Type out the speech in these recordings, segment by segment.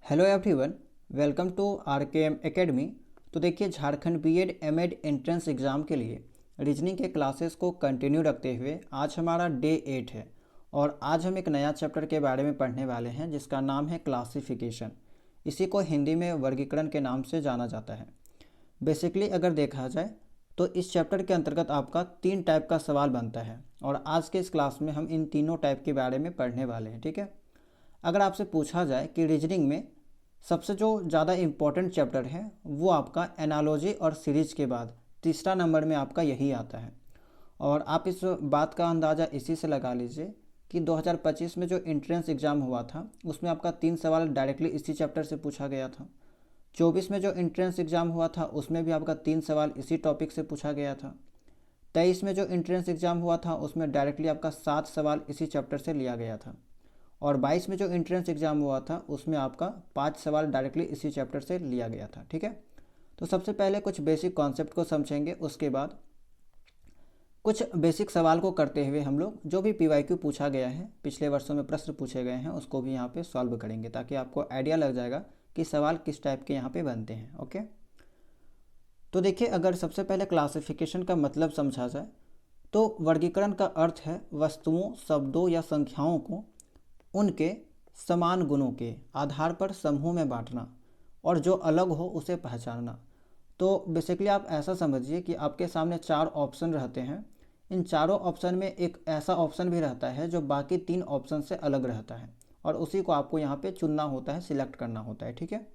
Hello everyone, welcome to RKM academy. तो देखिए, Jharkhand BEd MEd entrance exam के लिए रीजनिंग के क्लासेस को कंटिन्यू रखते हुए आज हमारा डे 8 है और आज हम एक नया चैप्टर के बारे में पढ़ने वाले हैं जिसका नाम है क्लासिफिकेशन। इसी को हिंदी में वर्गीकरण के नाम से जाना जाता है। बेसिकली अगर देखा जाए तो इस चैप्टर के अंतर्गत आपका 3 टाइप का सवाल बनता है और आज के इस क्लास में हम इन तीनों टाइप के बारे में पढ़ने वाले हैं। ठीक है, अगर आपसे पूछा जाए कि रीजनिंग में सबसे जो ज़्यादा इम्पोर्टेंट चैप्टर है वो आपका एनालॉजी और सीरीज के बाद तीसरा नंबर में आपका यही आता है। और आप इस बात का अंदाज़ा इसी से लगा लीजिए कि 2025 में जो एंट्रेंस एग्ज़ाम हुआ था उसमें आपका 3 सवाल डायरेक्टली इसी चैप्टर से पूछा गया था। 24 में जो एंट्रेंस एग्ज़ाम हुआ था उसमें भी आपका 3 सवाल इसी टॉपिक से पूछा गया था। 23 में जो एंट्रेंस एग्ज़ाम हुआ था उसमें डायरेक्टली आपका 7 सवाल इसी चैप्टर से लिया गया था। और 22 में जो एंट्रेंस एग्ज़ाम हुआ था उसमें आपका 5 सवाल डायरेक्टली इसी चैप्टर से लिया गया था। ठीक है, तो सबसे पहले कुछ बेसिक कॉन्सेप्ट को समझेंगे, उसके बाद कुछ बेसिक सवाल को करते हुए हम लोग जो भी पीवाईक्यू पूछा गया है, पिछले वर्षों में प्रश्न पूछे गए हैं, उसको भी यहाँ पे सॉल्व करेंगे ताकि आपको आइडिया लग जाएगा कि सवाल किस टाइप के यहाँ पे बनते हैं। ओके, तो देखिए, अगर सबसे पहले क्लासिफिकेशन का मतलब समझा जाए तो वर्गीकरण का अर्थ है वस्तुओं, शब्दों या संख्याओं को उनके समान गुणों के आधार पर समूह में बांटना और जो अलग हो उसे पहचानना। तो बेसिकली आप ऐसा समझिए कि आपके सामने 4 ऑप्शन रहते हैं। इन चारों ऑप्शन में एक ऐसा ऑप्शन भी रहता है जो बाकी 3 ऑप्शन से अलग रहता है और उसी को आपको यहाँ पे चुनना होता है, सिलेक्ट करना होता है। ठीक है,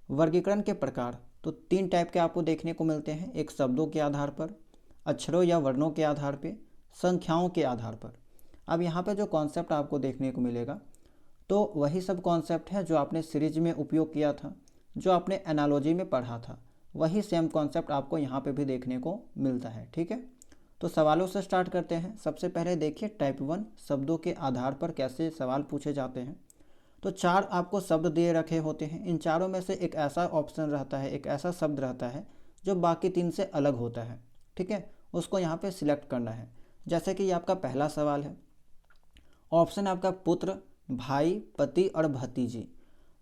वर्गीकरण के प्रकार तो 3 टाइप के आपको देखने को मिलते हैं, एक शब्दों के आधार पर, अक्षरों या वर्णों के आधार पर, संख्याओं के आधार पर। अब यहाँ पे जो कॉन्सेप्ट आपको देखने को मिलेगा तो वही सब कॉन्सेप्ट है जो आपने सीरीज में उपयोग किया था, जो आपने एनालॉजी में पढ़ा था, वही सेम कॉन्सेप्ट आपको यहाँ पे भी देखने को मिलता है। ठीक है, तो सवालों से स्टार्ट करते हैं। सबसे पहले देखिए टाइप 1 शब्दों के आधार पर कैसे सवाल पूछे जाते हैं। तो 4 आपको शब्द दिए रखे होते हैं। इन चारों में से एक ऐसा ऑप्शन रहता है, एक ऐसा शब्द रहता है जो बाकी 3 से अलग होता है। ठीक है, उसको यहाँ पे सिलेक्ट करना है। जैसे कि ये आपका पहला सवाल है, ऑप्शन आपका पुत्र, भाई, पति और भतीजी।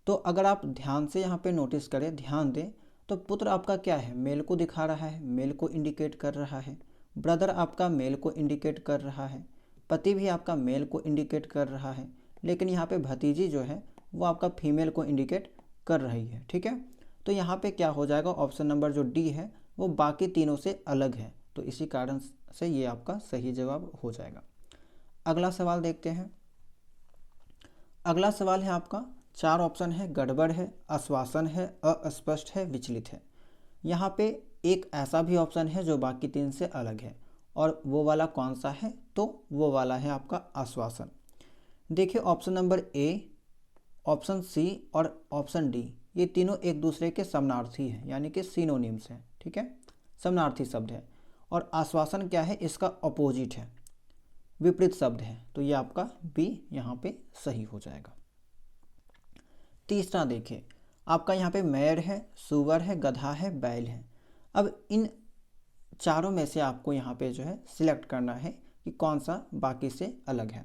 तो अगर आप ध्यान से यहाँ पे नोटिस करें, ध्यान दें, तो पुत्र आपका क्या है, मेल को दिखा रहा है, मेल को इंडिकेट कर रहा है। ब्रदर आपका मेल को इंडिकेट कर रहा है। पति भी आपका मेल को इंडिकेट कर रहा है। लेकिन यहाँ पे भतीजी जो है वो आपका फीमेल को इंडिकेट कर रही है। ठीक है, तो यहाँ पे क्या हो जाएगा, ऑप्शन नंबर जो डी है वो बाकी तीनों से अलग है, तो इसी कारण से ये आपका सही जवाब हो जाएगा। अगला सवाल देखते हैं। अगला सवाल है आपका, 4 ऑप्शन है, गड़बड़ है, आश्वासन है, अस्पष्ट है, विचलित है। यहाँ पे एक ऐसा भी ऑप्शन है जो बाकी 3 से अलग है और वो वाला कौन सा है, तो वो वाला है आपका आश्वासन। देखिए option number A, option C और ऑप्शन डी, ये तीनों एक दूसरे के समानार्थी हैं, यानी कि सिनोनिम्स हैं। ठीक है, समानार्थी शब्द है। और आश्वासन क्या है, इसका अपोजिट है, विपरीत शब्द है। तो ये आपका बी यहाँ पे सही हो जाएगा। तीसरा देखिए, आपका यहाँ पे मेयर है, सुअर है, गधा है, बैल है। अब इन चारों में से आपको यहाँ पे जो है सिलेक्ट करना है कि कौन सा बाकी से अलग है।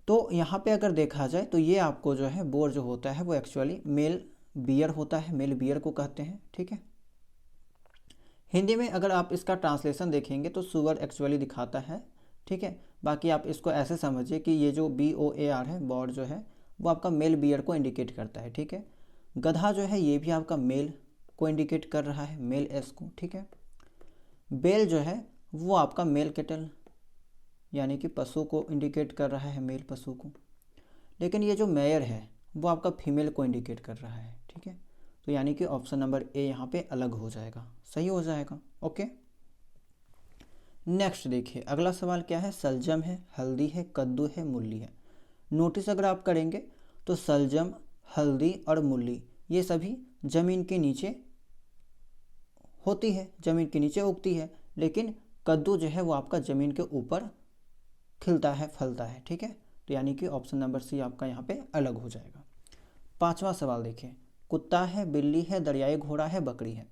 तो यहाँ पे अगर देखा जाए तो ये आपको जो है बोर जो होता है वो एक्चुअली मेल बियर होता है, मेल बियर को कहते हैं। ठीक है, हिंदी में अगर आप इसका ट्रांसलेशन देखेंगे तो सुअर एक्चुअली दिखाता है। ठीक है, बाकी आप इसको ऐसे समझिए कि ये जो BOAR है, बॉर जो है वो आपका मेल बियर को इंडिकेट करता है। ठीक है, गधा जो है ये भी आपका मेल को इंडिकेट कर रहा है, मेल एस को। ठीक है, बेल जो है वो आपका मेल कैटल यानी कि पशु को इंडिकेट कर रहा है, मेल पशु को। लेकिन ये जो मेयर है वो आपका फीमेल को इंडिकेट कर रहा है। ठीक है, तो यानी कि ऑप्शन नंबर ए यहाँ पे अलग हो जाएगा, सही हो जाएगा। ओके, नेक्स्ट देखिए, अगला सवाल क्या है, सलजम है, हल्दी है, कद्दू है, मूली है। नोटिस अगर आप करेंगे तो सलजम, हल्दी और मूली ये सभी ज़मीन के नीचे होती है, ज़मीन के नीचे उगती है। लेकिन कद्दू जो है वो आपका ज़मीन के ऊपर खिलता है, फलता है। ठीक है, तो यानी कि ऑप्शन नंबर सी आपका यहाँ पे अलग हो जाएगा। पांचवा सवाल देखिए, कुत्ता है, बिल्ली है, दरियाई घोड़ा है, बकरी है।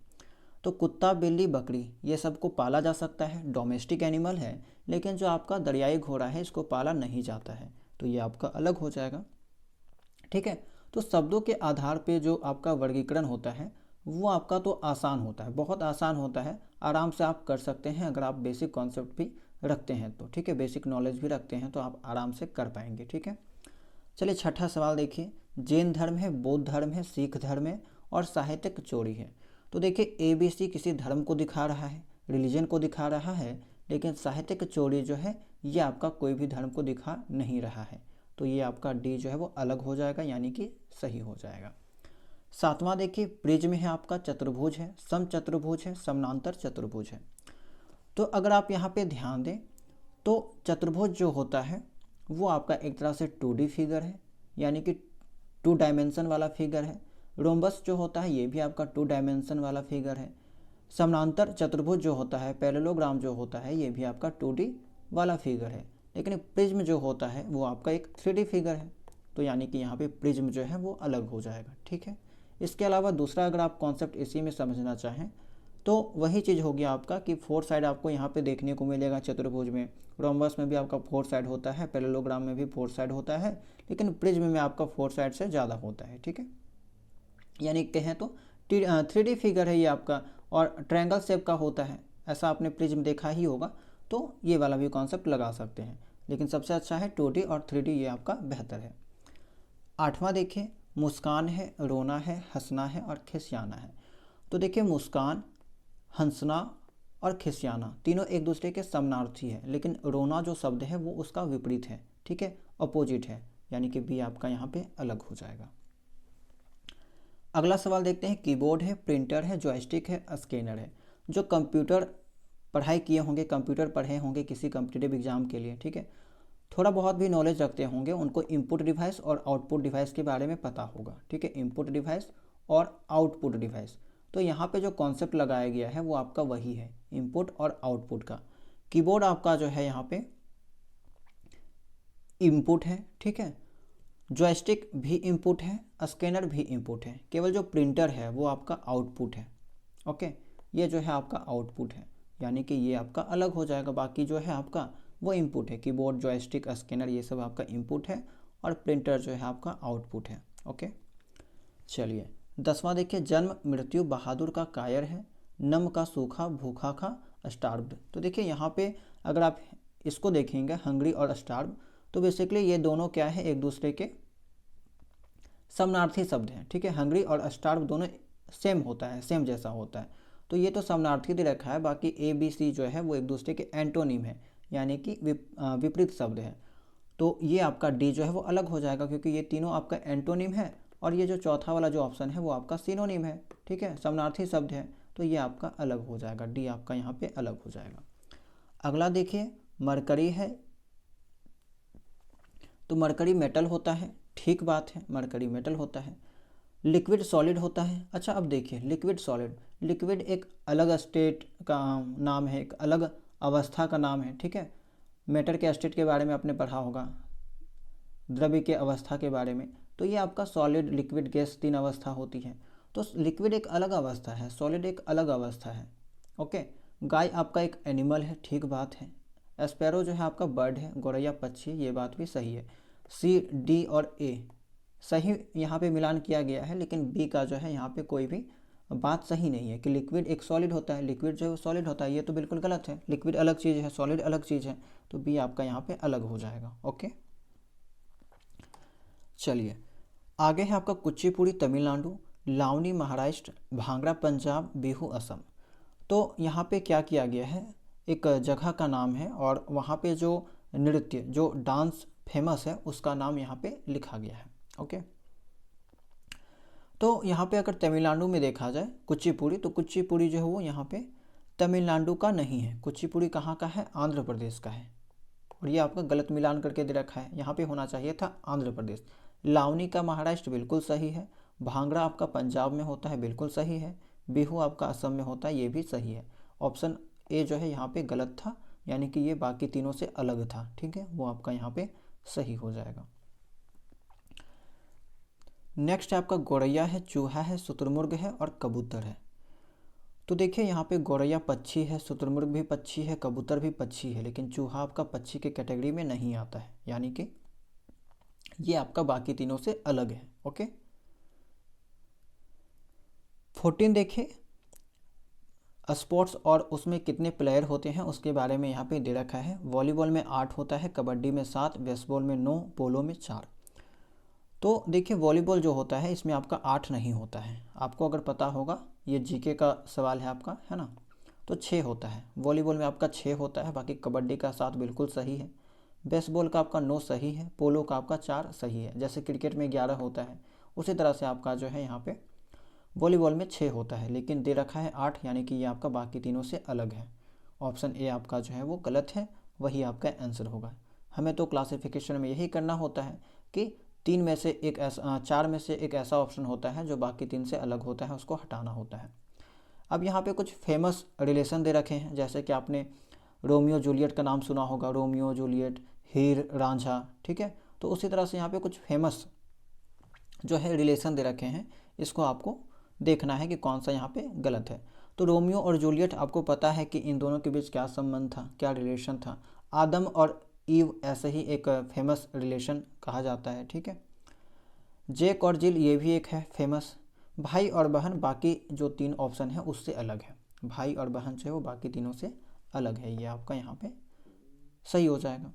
तो कुत्ता, बिल्ली, बकरी ये सबको पाला जा सकता है, डोमेस्टिक एनिमल है। लेकिन जो आपका दरियाई घोड़ा है इसको पाला नहीं जाता है, तो ये आपका अलग हो जाएगा। ठीक है, तो शब्दों के आधार पे जो आपका वर्गीकरण होता है वो आपका तो आसान होता है, बहुत आसान होता है, आराम से आप कर सकते हैं अगर आप बेसिक कॉन्सेप्ट भी रखते हैं तो, ठीक है, बेसिक नॉलेज भी रखते हैं तो आप आराम से कर पाएंगे, ठीक है। चलिए छठा सवाल देखिए, जैन धर्म है, बौद्ध धर्म है, सिख धर्म है और साहित्यिक चोरी है। तो देखिए ABC किसी धर्म को दिखा रहा है, रिलीजन को दिखा रहा है, लेकिन साहित्यिक चोरी जो है ये आपका कोई भी धर्म को दिखा नहीं रहा है, तो ये आपका डी जो है वो अलग हो जाएगा, यानी कि सही हो जाएगा। सातवां देखिए, प्रिज्म है आपका, चतुर्भुज है, समचतुर्भुज है, समानांतर चतुर्भुज है। तो अगर आप यहाँ पे ध्यान दें तो चतुर्भुज जो होता है वो आपका एक तरह से 2D फिगर है, यानी कि 2 डायमेंशन वाला फिगर है। रोम्बस जो होता है ये भी आपका 2 डायमेंशन वाला फिगर है। समानांतर चतुर्भुज जो होता है, पैरेललोग्राम जो होता है, ये भी आपका 2D वाला फिगर है। लेकिन प्रिज्म जो होता है वो आपका एक 3D फिगर है, तो यानी कि यहाँ पे प्रिज्म जो है वो अलग हो जाएगा, ठीक है। इसके अलावा दूसरा अगर आप कॉन्सेप्ट इसी में समझना चाहें तो वही चीज़ होगी आपका कि 4 साइड आपको यहाँ पे देखने को मिलेगा चतुर्भुज में। रोम्बस में भी आपका 4 साइड होता है, पैरेललोग्राम में भी 4 साइड होता है, लेकिन प्रिज्म में आपका 4 साइड से ज़्यादा होता है, ठीक है। यानी कहें तो 3D फिगर है ये आपका, और ट्रायंगल शेप का होता है, ऐसा आपने प्रिज्म देखा ही होगा, तो ये वाला भी कॉन्सेप्ट लगा सकते हैं। लेकिन सबसे अच्छा है 2D और 3D, ये आपका बेहतर है। आठवां देखिए, मुस्कान है, रोना है, हंसना है और खिसियाना है। तो देखिए मुस्कान, हंसना और खिसियाना तीनों एक दूसरे के समानार्थी है, लेकिन रोना जो शब्द है वो उसका विपरीत है, ठीक है, अपोजिट है, यानी कि बी आपका यहाँ पे अलग हो जाएगा। अगला सवाल देखते हैं, कीबोर्ड है, प्रिंटर है, जॉयस्टिक है, स्कैनर है। जो कंप्यूटर पढ़ाई किए होंगे, कंप्यूटर पढ़े होंगे किसी कॉम्पिटिटिव एग्जाम के लिए, ठीक है, थोड़ा बहुत भी नॉलेज रखते होंगे, उनको इनपुट डिवाइस और आउटपुट डिवाइस के बारे में पता होगा, ठीक है, इनपुट डिवाइस और आउटपुट डिवाइस। तो यहाँ पे जो कॉन्सेप्ट लगाया गया है वो आपका वही है, इनपुट और आउटपुट का। कीबोर्ड आपका जो है यहाँ पे इनपुट है, ठीक है, जॉयस्टिक भी इनपुट है, स्कैनर भी इनपुट है, केवल जो प्रिंटर है वो आपका आउटपुट है, ओके, ये जो है आपका आउटपुट है, यानी कि ये आपका अलग हो जाएगा। बाकी जो है आपका वो इनपुट है, कीबोर्ड, जॉयस्टिक, स्कैनर ये सब आपका इनपुट है, और प्रिंटर जो है आपका आउटपुट है, ओके। चलिए 10वां देखिए, जन्म मृत्यु बहादुर का कायर है, नम का सूखा, भूखा का स्टार्व्ड। तो देखिए यहाँ पे अगर आप इसको देखेंगे, हंग्री और स्टार्व, तो बेसिकली ये दोनों क्या है, एक दूसरे के समानार्थी शब्द हैं, ठीक है। हंग्री और स्टार्व दोनों सेम होता है, सेम जैसा होता है, तो ये तो समानार्थी दे रखा है। बाकी ABC जो है वो एक दूसरे के एंटोनिम है, यानी कि विपरीत शब्द है, तो ये आपका डी जो है वो अलग हो जाएगा, क्योंकि ये तीनों आपका एंटोनिम है, और ये जो चौथा वाला जो ऑप्शन है वो आपका सिनोनिम है, ठीक है, समानार्थी शब्द है, तो ये आपका अलग हो जाएगा, डी आपका यहाँ पे अलग हो जाएगा। अगला देखिए, मरकरी है, तो मरकरी मेटल होता है, ठीक बात है, मरकरी मेटल होता है। लिक्विड सॉलिड होता है। अच्छा अब देखिए, लिक्विड सॉलिड, लिक्विड एक अलग स्टेट का नाम है, एक अलग अवस्था का नाम है, ठीक है। मैटर के स्टेट के बारे में आपने पढ़ा होगा, द्रव्य के अवस्था के बारे में, तो ये आपका सॉलिड, लिक्विड, गैस 3 अवस्था होती है। तो लिक्विड एक अलग अवस्था है, सॉलिड एक अलग अवस्था है, ओके। गाय आपका एक एनिमल है, ठीक बात है। स्पैरो जो है आपका बर्ड है, गौरैया पक्षी, ये बात भी सही है। C, D और A सही यहाँ पे मिलान किया गया है, लेकिन B का जो है यहाँ पे कोई भी बात सही नहीं है कि लिक्विड एक सॉलिड होता है, लिक्विड जो है सॉलिड होता है, ये तो बिल्कुल गलत है। लिक्विड अलग चीज़ है, सॉलिड अलग चीज़ है, तो B आपका यहाँ पे अलग हो जाएगा, ओके। चलिए आगे है आपका कुचिपुड़ी तमिलनाडु, लावनी महाराष्ट्र, भांगड़ा पंजाब, बिहू असम। तो यहाँ पे क्या किया गया है, एक जगह का नाम है, और वहाँ पे जो नृत्य, जो डांस फेमस है उसका नाम यहाँ पे लिखा गया है, ओके। तो यहाँ पे अगर तमिलनाडु में देखा जाए कुचिपुड़ी, तो कुचिपुड़ी जो है वो यहाँ पे तमिलनाडु का नहीं है, कुचिपुड़ी कहाँ का है, आंध्र प्रदेश का है, और ये आपका गलत मिलान करके दे रखा है, यहाँ पे होना चाहिए था आंध्र प्रदेश। लावनी का महाराष्ट्र बिल्कुल सही है, भांगड़ा आपका पंजाब में होता है, बिल्कुल सही है, बिहू आपका असम में होता है, ये भी सही है। ऑप्शन ए जो है यहाँ पे गलत था, यानी कि ये बाकी तीनों से अलग था, ठीक है, वो आपका यहाँ पे सही हो जाएगा। नेक्स्ट है आपका गौरैया है, चूहा है, शुतुरमुर्ग है और कबूतर है। तो देखिए यहाँ पे गौरैया पक्षी है, शुतुरमुर्ग भी पक्षी है, कबूतर भी पक्षी है, लेकिन चूहा आपका पक्षी के कैटेगरी में नहीं आता है, यानी कि ये आपका बाकी तीनों से अलग है, ओके। 14 देखिए, स्पोर्ट्स और उसमें कितने प्लेयर होते हैं उसके बारे में यहाँ पे दे रखा है। वॉलीबॉल में 8 होता है, कबड्डी में 7, बेसबॉल में 9, पोलो में 4। तो देखिए वॉलीबॉल जो होता है इसमें आपका 8 नहीं होता है, आपको अगर पता होगा, ये जीके का सवाल है आपका, है ना। तो 6 होता है, वॉलीबॉल में आपका 6 होता है, बाकी कबड्डी का 7 बिल्कुल सही है, बेसबॉल का आपका 9 सही है, पोलो का आपका 4 सही है। जैसे क्रिकेट में 11 होता है, उसी तरह से आपका जो है यहाँ पे वॉलीबॉल में 6 होता है, लेकिन दे रखा है 8, यानी कि ये आपका बाकी तीनों से अलग है। ऑप्शन ए आपका जो है वो गलत है, वही आपका आंसर होगा। हमें तो क्लासिफिकेशन में यही करना होता है कि 3 में से एक ऐसा 4 में से एक ऐसा ऑप्शन होता है जो बाकी 3 से अलग होता है, उसको हटाना होता है। अब यहाँ पे कुछ फेमस रिलेशन दे रखे हैं, जैसे कि आपने रोमियो जूलियट का नाम सुना होगा, रोमियो जूलियट, हीर रांझा, ठीक है। तो उसी तरह से यहाँ पे कुछ फेमस जो है रिलेशन दे रखे हैं, इसको आपको देखना है कि कौन सा यहाँ पे गलत है। तो रोमियो और जूलियट, आपको पता है कि इन दोनों के बीच क्या संबंध था, क्या रिलेशन था। आदम और ईव ऐसे ही एक फेमस रिलेशन कहा जाता है, ठीक है। जेक और जिल, ये भी एक है फेमस। भाई और बहन, बाकी जो 3 ऑप्शन है उससे अलग है, भाई और बहन जो है वो बाकी तीनों से अलग है, ये आपका यहाँ पे सही हो जाएगा।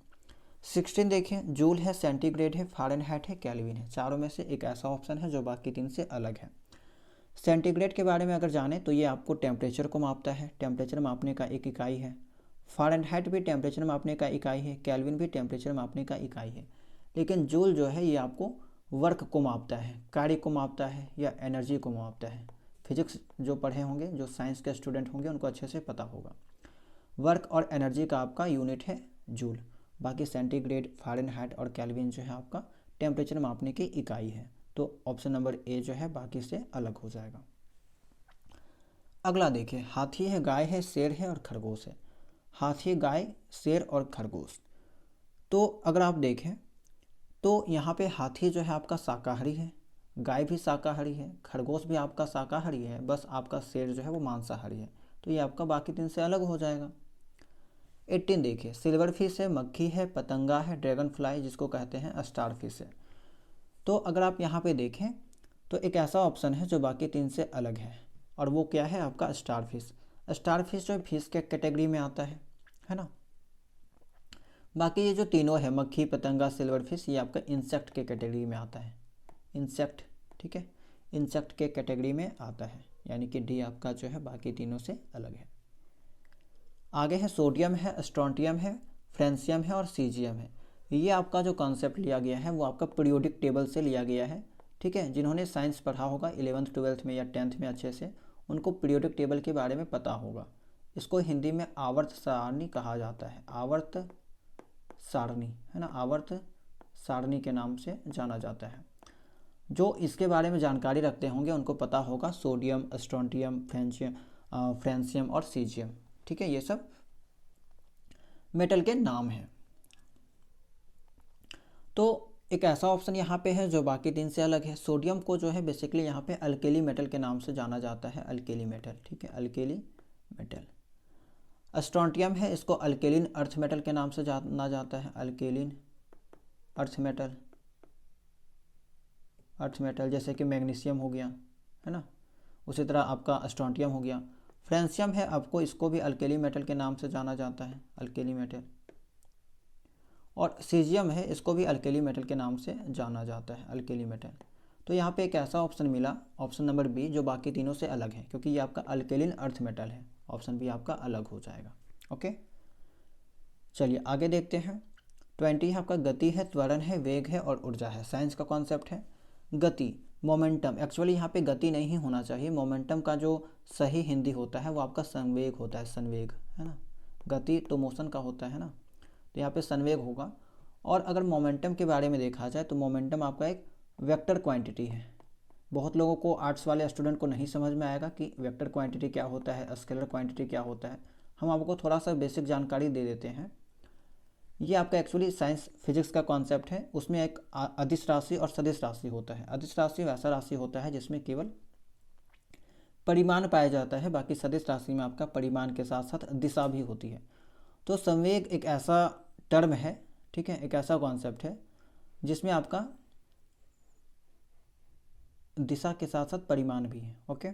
16 देखिए, जूल है, सेंटीग्रेड है, फ़ारेनहाइट है, केल्विन है, चारों में से एक ऐसा ऑप्शन है जो बाकी 3 से अलग है। सेंटीग्रेड के बारे में अगर जाने तो ये आपको टेम्परेचर को मापता है, टेम्परेचर मापने का एक इकाई है। फ़ारेनहाइट भी टेम्परेचर मापने का इकाई है, केल्विन भी टेम्परेचर मापने का इकाई है। लेकिन जूल जो है ये आपको वर्क को मापता है, कार्य को मापता है, या एनर्जी को मापता है। फिजिक्स जो पढ़े होंगे, जो साइंस के स्टूडेंट होंगे, उनको अच्छे से पता होगा। वर्क और एनर्जी का आपका यूनिट है जूल। बाकी सेंटीग्रेड, फ़ारेनहाइट और केल्विन जो है आपका टेम्परेचर मापने की इकाई है। तो ऑप्शन नंबर ए जो है बाकी से अलग हो जाएगा। अगला देखिए, हाथी है, गाय है, शेर है और खरगोश है। हाथी, गाय, शेर और खरगोश। तो अगर आप देखें तो यहाँ पे हाथी जो है आपका शाकाहारी है, गाय भी शाकाहारी है, खरगोश भी आपका शाकाहारी है, बस आपका शेर जो है वो मांसाहारी है। तो ये आपका बाकी 3 से अलग हो जाएगा। 18 देखिए, सिल्वर फिश है, मक्खी है, पतंगा है, ड्रैगन फ्लाई जिसको कहते हैं स्टार फिश है। तो अगर आप यहाँ पे देखें तो एक ऐसा ऑप्शन है जो बाकी 3 से अलग है, और वो क्या है आपका स्टार फिश। स्टार फिश जो फिश के कैटेगरी में आता है ना। बाकी ये जो तीनों है, मक्खी, पतंगा, सिल्वर फिश, ये आपका इंसेक्ट के कैटेगरी में आता है, इंसेक्ट, ठीक है, इंसेक्ट के कैटेगरी में आता है, यानी कि डी आपका जो है बाकी तीनों से अलग है। आगे है सोडियम है, स्ट्रोंटियम है, फ्रेंसियम है और सीजियम है। ये आपका जो कॉन्सेप्ट लिया गया है वो आपका पीरियोडिक टेबल से लिया गया है, ठीक है। जिन्होंने साइंस पढ़ा होगा 11th 12th में या 10th में अच्छे से, उनको पीरियोडिक टेबल के बारे में पता होगा। इसको हिंदी में आवर्त सारणी कहा जाता है, आवर्त सारणी, है ना, आवर्त सारणी के नाम से जाना जाता है। जो इसके बारे में जानकारी रखते होंगे उनको पता होगा सोडियम, स्ट्रोंटियम, फ्रेंसियम और सीजियम, ठीक है, ये सब मेटल के नाम हैं। तो एक ऐसा ऑप्शन यहाँ पे है जो बाकी 3 से अलग है। सोडियम को जो है बेसिकली यहाँ पे अल्केली मेटल के नाम से जाना जाता है, अल्केली मेटल, ठीक है, अल्केली मेटल। स्ट्रोंटियम है, इसको अल्केलिन अर्थ मेटल के नाम से जाना जाता है, अल्केलिन अर्थ मेटल, अर्थ मेटल जैसे कि मैग्नीशियम हो गया, है ना, उसी तरह आपका स्ट्रोंटियम हो गया। फ्रेंसियम है, आपको इसको भी अल्केली मेटल के नाम से जाना जाता है, अल्केली मेटल। और सीजियम है, इसको भी अल्केली मेटल के नाम से जाना जाता है, अल्केली मेटल। तो यहाँ पे एक ऐसा ऑप्शन मिला, ऑप्शन नंबर बी, जो बाकी तीनों से अलग है, क्योंकि ये आपका अल्केलिन अर्थ मेटल है। ऑप्शन बी आपका अलग हो जाएगा। ओके, चलिए आगे देखते हैं। 20 है आपका गति है, त्वरण है, वेग है और ऊर्जा है। साइंस का कॉन्सेप्ट है गति, मोमेंटम। एक्चुअली यहाँ पे गति नहीं होना चाहिए, मोमेंटम का जो सही हिंदी होता है वो आपका संवेग होता है, संवेग, है ना। गति तो मोशन का होता है ना, तो यहाँ पे संवेग होगा। और अगर मोमेंटम के बारे में देखा जाए तो मोमेंटम आपका एक वेक्टर क्वांटिटी है। बहुत लोगों को, आर्ट्स वाले स्टूडेंट को नहीं समझ में आएगा कि वेक्टर क्वांटिटी क्या होता है, स्केलर क्वांटिटी क्या होता है। हम आपको थोड़ा सा बेसिक जानकारी दे देते हैं। ये आपका एक्चुअली साइंस फिजिक्स का कॉन्सेप्ट है। उसमें एक अदिश राशि और सदिश राशि होता है। अदिश राशि वैसा राशि होता है जिसमें केवल परिमाण पाया जाता है, बाकी सदिश राशि में आपका परिमाण के साथ साथ दिशा भी होती है। तो संवेग एक ऐसा टर्म है, ठीक है, एक ऐसा कॉन्सेप्ट है जिसमें आपका दिशा के साथ साथ परिमाण भी है। ओके,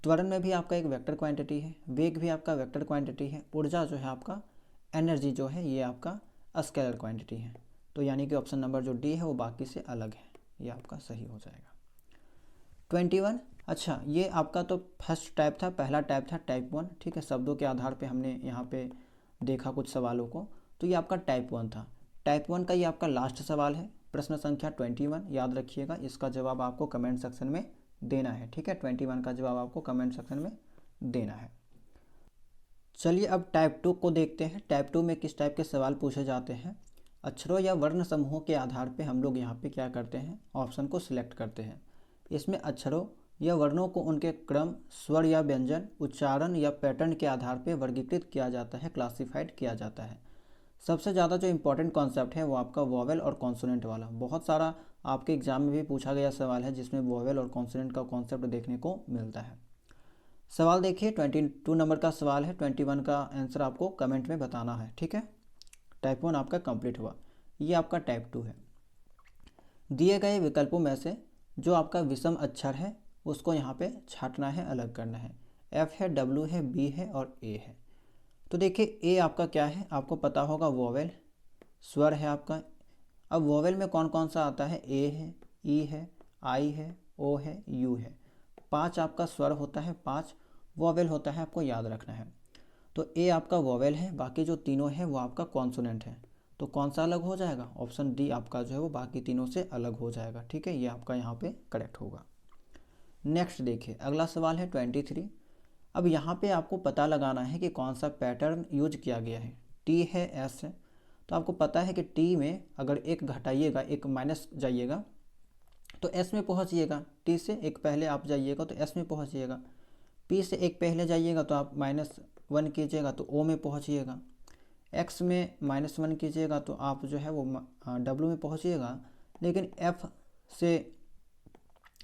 त्वरण में भी आपका एक वेक्टर क्वांटिटी है, वेग भी आपका वेक्टर क्वांटिटी है, ऊर्जा जो है आपका एनर्जी जो है ये आपका स्केलर क्वांटिटी है। तो यानी कि ऑप्शन नंबर जो डी है वो बाकी से अलग है, ये आपका सही हो जाएगा। 21, अच्छा ये आपका तो फर्स्ट टाइप था, पहला टाइप था टाइप 1, ठीक है। शब्दों के आधार पे हमने यहाँ पे देखा कुछ सवालों को, तो ये आपका टाइप 1 था। टाइप 1 का ये आपका लास्ट सवाल है, प्रश्न संख्या 21, याद रखिएगा। इसका जवाब आपको कमेंट सेक्शन में देना है, ठीक है। 21 का जवाब आपको कमेंट सेक्शन में देना है। चलिए अब टाइप 2 को देखते हैं। टाइप 2 में किस टाइप के सवाल पूछे जाते हैं। अक्षरों या वर्ण समूहों के आधार पे हम लोग यहाँ पे क्या करते हैं, ऑप्शन को सिलेक्ट करते हैं। इसमें अक्षरों या वर्णों को उनके क्रम, स्वर या व्यंजन, उच्चारण या पैटर्न के आधार पे वर्गीकृत किया जाता है, क्लासिफाइड किया जाता है। सबसे ज़्यादा जो इम्पोर्टेंट कॉन्सेप्ट है वो आपका वोवेल और कॉन्सोनेंट वाला। बहुत सारा आपके एग्जाम में भी पूछा गया सवाल है जिसमें वोवेल और कॉन्सोनेंट का कॉन्सेप्ट देखने को मिलता है। सवाल देखिए, 22 नंबर का सवाल है। 21 का आंसर आपको कमेंट में बताना है, ठीक है। टाइप 1 आपका कंप्लीट हुआ, ये आपका टाइप 2 है। दिए गए विकल्पों में से जो आपका विषम अक्षर है उसको यहाँ पे छांटना है, अलग करना है। एफ है, डब्ल्यू है, बी है और ए है। तो देखिए ए आपका क्या है, आपको पता होगा वोवेल, स्वर है आपका। अब वोवेल में कौन कौन सा आता है, ए है, ई है, आई है, ओ है, यू है। 5 आपका स्वर होता है, 5 वोवेल होता है, आपको याद रखना है। तो ए आपका वोवेल है, बाकी जो तीनों है वो आपका कॉन्सोनेंट है। तो कौन सा अलग हो जाएगा, ऑप्शन डी आपका जो है वो बाकी तीनों से अलग हो जाएगा, ठीक है। ये आपका यहाँ पे करेक्ट होगा। नेक्स्ट देखिए, अगला सवाल है 23। अब यहाँ पे आपको पता लगाना है कि कौन सा पैटर्न यूज किया गया है। टी है, एस है, तो आपको पता है कि टी में अगर एक घटाइएगा, एक माइनस जाइएगा तो एस में पहुँचिएगा। टी से एक पहले आप जाइएगा तो एस में पहुँचिएगा। पी से एक पहले जाइएगा तो आप -1 कीजिएगा तो ओ में पहुँचिएगा। एक्स में -1 कीजिएगा तो आप जो है वो डब्ल्यू में पहुँचिएगा। लेकिन एफ से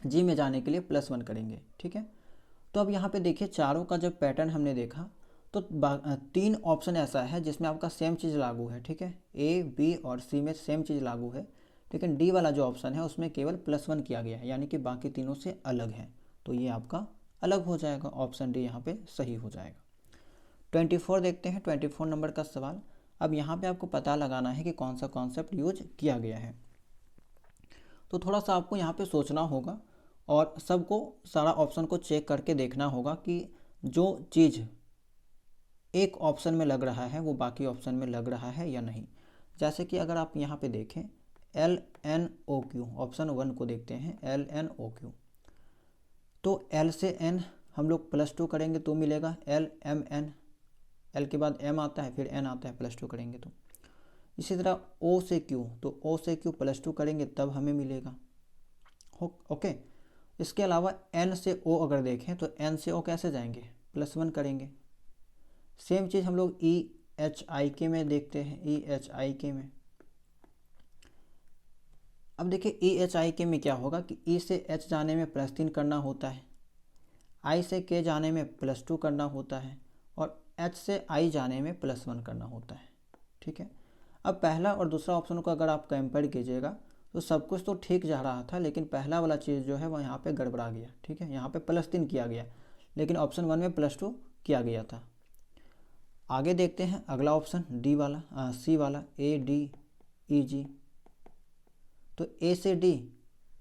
जी में जाने के लिए +1 करेंगे, ठीक है। तो अब यहाँ पे देखिए चारों का जब पैटर्न हमने देखा तो 3 ऑप्शन ऐसा है जिसमें आपका सेम चीज़ लागू है, ठीक है। ए, बी और सी में सेम चीज़ लागू है, लेकिन डी वाला जो ऑप्शन है उसमें केवल +1 किया गया है, यानी कि बाकी तीनों से अलग है। तो ये आपका अलग हो जाएगा, ऑप्शन डी यहाँ पे सही हो जाएगा। 24 देखते हैं, 24 नंबर का सवाल। अब यहाँ पे आपको पता लगाना है कि कौन सा कॉन्सेप्ट यूज किया गया है। तो थोड़ा सा आपको यहाँ पे सोचना होगा और सबको सारा ऑप्शन को चेक करके देखना होगा कि जो चीज़ एक ऑप्शन में लग रहा है वो बाकी ऑप्शन में लग रहा है या नहीं। जैसे कि अगर आप यहाँ पे देखें LNOQ, ऑप्शन 1 को देखते हैं, LNOQ। तो L से N हम लोग +2 करेंगे तो मिलेगा LMN। L के बाद M आता है, फिर N आता है, +2 करेंगे तो। इसी तरह O से Q, तो O से Q +2 करेंगे तब हमें मिलेगा, ओके। इसके अलावा N से O अगर देखें तो N से O कैसे जाएंगे, +1 करेंगे। सेम चीज़ हम लोग EHIK में देखते हैं, EHIK में। अब देखिए EHIK में क्या होगा कि E से H जाने में +3 करना होता है, I से K जाने में +2 करना होता है और H से I जाने में +1 करना होता है, ठीक है। अब पहला और दूसरा ऑप्शन को अगर आप कंपेयर कीजिएगा तो सब कुछ तो ठीक जा रहा था, लेकिन पहला वाला चीज़ जो है वो यहाँ पे गड़बड़ा गया, ठीक है। यहाँ पे +3 किया गया, लेकिन ऑप्शन 1 में +2 किया गया था। आगे देखते हैं अगला ऑप्शन डी वाला, सी वाला, ADEG। तो ए से डी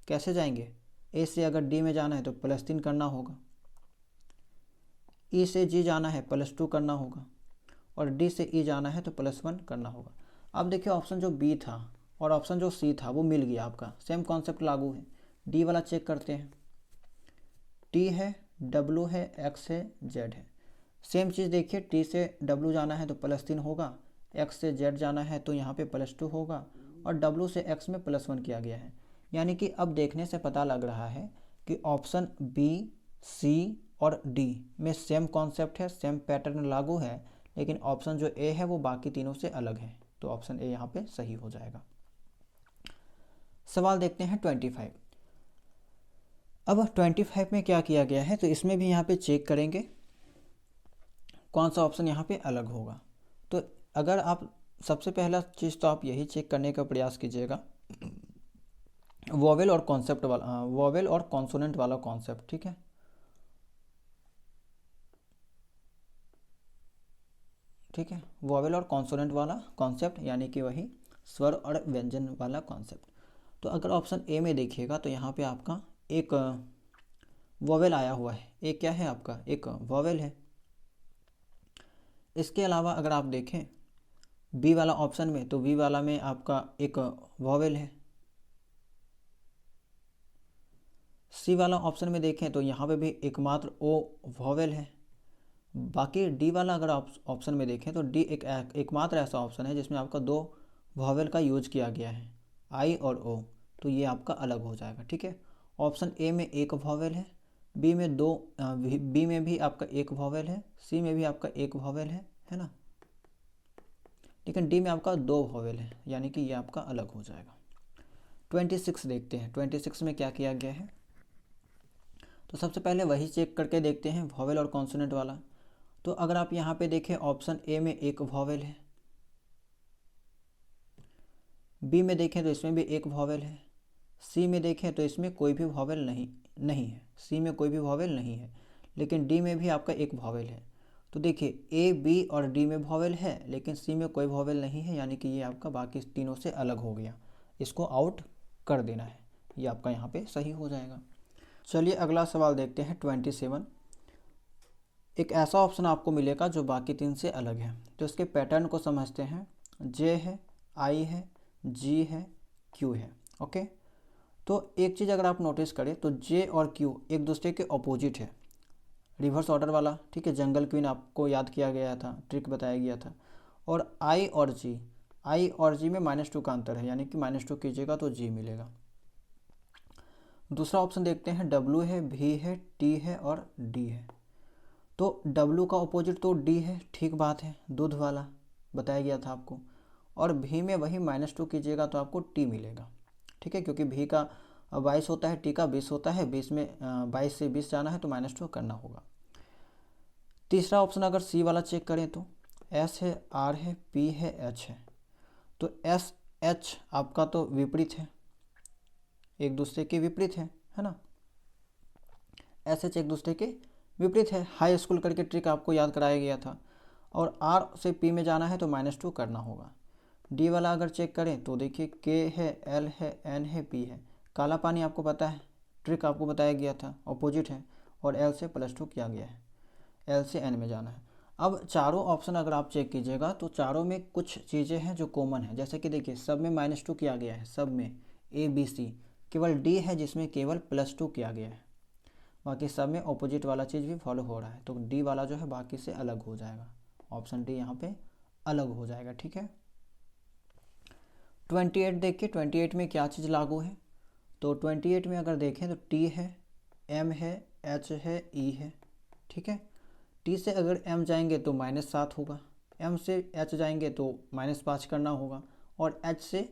कैसे जाएंगे, ए से अगर डी में जाना है तो +3 करना होगा, ई से जी जाना है +2 करना होगा और डी से ई जाना है तो +1 करना होगा। अब देखिए ऑप्शन जो बी था और ऑप्शन जो सी था वो मिल गया, आपका सेम कॉन्सेप्ट लागू है। डी वाला चेक करते हैं, टी है, डब्ल्यू है, एक्स है, जेड है। सेम चीज़ देखिए, टी से डब्ल्यू जाना है तो +3 होगा, एक्स से जेड जाना है तो यहाँ पे +2 होगा और डब्ल्यू से एक्स में +1 किया गया है। यानी कि अब देखने से पता लग रहा है कि ऑप्शन बी, सी और डी में सेम कॉन्सेप्ट है, सेम पैटर्न लागू है, लेकिन ऑप्शन जो ए है वो बाकी तीनों से अलग है। तो ऑप्शन ए यहाँ पे सही हो जाएगा। सवाल देखते हैं 25। अब 25 में क्या किया गया है, तो इसमें भी यहाँ पे चेक करेंगे कौन सा ऑप्शन यहाँ पे अलग होगा। तो अगर आप सबसे पहला चीज़ तो आप यही चेक करने का प्रयास कीजिएगा, वोवेल और कॉन्सेप्ट वाला, वोवेल और कॉन्सोनेंट वाला कॉन्सेप्ट, ठीक है। ठीक है, वॉवेल और कॉन्सोनेंट वाला कॉन्सेप्ट, यानी कि वही स्वर और व्यंजन वाला कॉन्सेप्ट। तो अगर ऑप्शन ए में देखिएगा तो यहाँ पे आपका एक वॉवेल आया हुआ है, एक क्या है आपका, एक वॉवेल है। इसके अलावा अगर आप देखें बी वाला ऑप्शन में, तो बी वाला में आपका एक वॉवेल है। सी वाला ऑप्शन में देखें तो यहाँ पे भी एकमात्र ओ वॉवेल है। बाकी डी वाला अगर आप ऑप्शन में देखें तो डी एकमात्र ऐसा ऑप्शन है जिसमें आपका दो वॉवेल का यूज किया गया है, आई और ओ, तो ये आपका अलग हो जाएगा। ठीक है, ऑप्शन ए में एक वॉवेल है, बी में दो, बी में भी आपका एक वॉवेल है, सी में भी आपका एक वॉवेल है ना, लेकिन डी में आपका दो वॉवेल है, यानी कि ये आपका अलग हो जाएगा। 26 देखते हैं, 26 में क्या किया गया है। तो सबसे पहले वही चेक करके देखते हैं वॉवेल और कॉन्सोनेंट वाला। तो अगर आप यहाँ पे देखें ऑप्शन ए में एक वॉवेल है, बी में देखें तो इसमें भी एक वॉवेल है, सी में देखें तो इसमें कोई भी वॉवेल नहीं है, सी में कोई भी वॉवेल नहीं है, लेकिन डी में भी आपका एक वॉवेल है। तो देखिए ए, बी और डी में वॉवेल है, लेकिन सी में कोई वॉवेल नहीं है, यानी कि ये आपका बाकी तीनों से अलग हो गया, इसको आउट कर देना है, ये आपका यहाँ पे सही हो जाएगा। चलिए अगला सवाल देखते हैं 27। एक ऐसा ऑप्शन आपको मिलेगा जो बाकी तीन से अलग है, तो इसके पैटर्न को समझते हैं। जे है, आई है, जी है, क्यू है। ओके, तो एक चीज़ अगर आप नोटिस करें तो जे और क्यू एक दूसरे के अपोजिट है, रिवर्स ऑर्डर वाला। ठीक है, जंगल क्वीन आपको याद किया गया था, ट्रिक बताया गया था। और आई और जी में -2 का अंतर है, यानी कि -2 कीजिएगा तो जी मिलेगा। दूसरा ऑप्शन देखते हैं, डब्ल्यू है, भी है, टी है और डी है। तो डब्ल्यू का अपोजिट तो डी है, ठीक बात है, दूध वाला बताया गया था आपको। और भी में वही -2 कीजिएगा तो आपको टी मिलेगा। ठीक है, क्योंकि भी का 22 होता है, टी का 20 होता है, 20 में 22 से 20 जाना है तो -2 करना होगा। तीसरा ऑप्शन अगर सी वाला चेक करें तो एस है, आर है, पी है, एच है। तो एस एच आपका तो विपरीत है, एक दूसरे के विपरीत है ना, एस एच एक दूसरे के विपरीत है, हाई स्कूल करके ट्रिक आपको याद कराया गया था। और आर से पी में जाना है तो -2 करना होगा। डी वाला अगर चेक करें तो देखिए के है, एल है, एन है, पी है। काला पानी आपको पता है, ट्रिक आपको बताया गया था, अपोजिट है, और एल से +2 किया गया है, एल से एन में जाना है। अब चारों ऑप्शन अगर आप चेक कीजिएगा तो चारों में कुछ चीज़ें हैं जो कॉमन है, जैसे कि देखिए सब में -2 किया गया है, सब में ए बी सी, केवल डी है जिसमें केवल +2 किया गया है, बाकी सब में ऑपोजिट वाला चीज़ भी फॉलो हो रहा है। तो डी वाला जो है बाकी से अलग हो जाएगा, ऑप्शन डी यहाँ पे अलग हो जाएगा। ठीक है, 28 देखिए, 28 में क्या चीज़ लागू है। तो 28 में अगर देखें तो टी है, एम है, एच है, ई है। ठीक है, टी से अगर एम जाएंगे तो -7 होगा, एम से एच जाएंगे तो -5 करना होगा, और एच से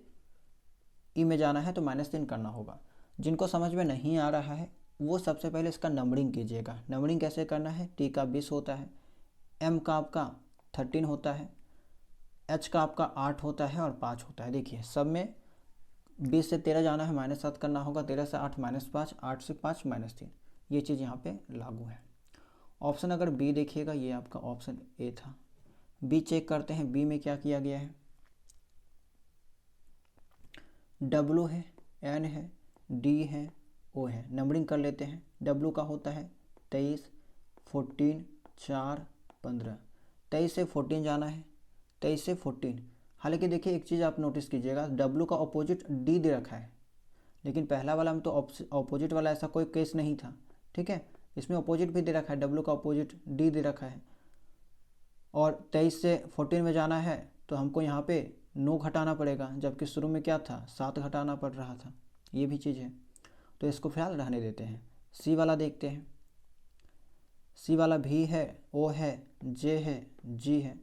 ई में जाना है तो -3 करना होगा। जिनको समझ में नहीं आ रहा है वो सबसे पहले इसका नंबरिंग कीजिएगा। नंबरिंग कैसे करना है, टी का 20 होता है, एम का आपका 13 होता है, एच का आपका 8 होता है और 5 होता है। देखिए सब में 20 से 13 जाना है, -7 करना होगा, 13 से 8 -5, 8 से 5 -3, ये चीज़ यहाँ पे लागू है। ऑप्शन अगर बी देखिएगा, ये आपका ऑप्शन ए था। बी चेक करते हैं, बी में क्या किया गया है। डब्लू है, एन है, डी है, ओ है। नंबरिंग कर लेते हैं। डब्लू का होता है 23, 14, 4, 15। 23 से 14 जाना है, 23 से 14। हालांकि देखिए एक चीज़ आप नोटिस कीजिएगा, डब्लू का अपोजिट डी दे रखा है, लेकिन पहला वाला में तो अपोजिट वाला ऐसा कोई केस नहीं था। ठीक है, इसमें अपोजिट भी दे रखा है, डब्लू का अपोजिट डी दे रखा है, और 23 से 14 में जाना है तो हमको यहाँ पे 9 घटाना पड़ेगा, जबकि शुरू में क्या था, 7 घटाना पड़ रहा था, ये भी चीज़ है। तो इसको फिलहाल रहने देते हैं। सी वाला देखते हैं। सी वाला भी है, ओ है, जे है, जी है।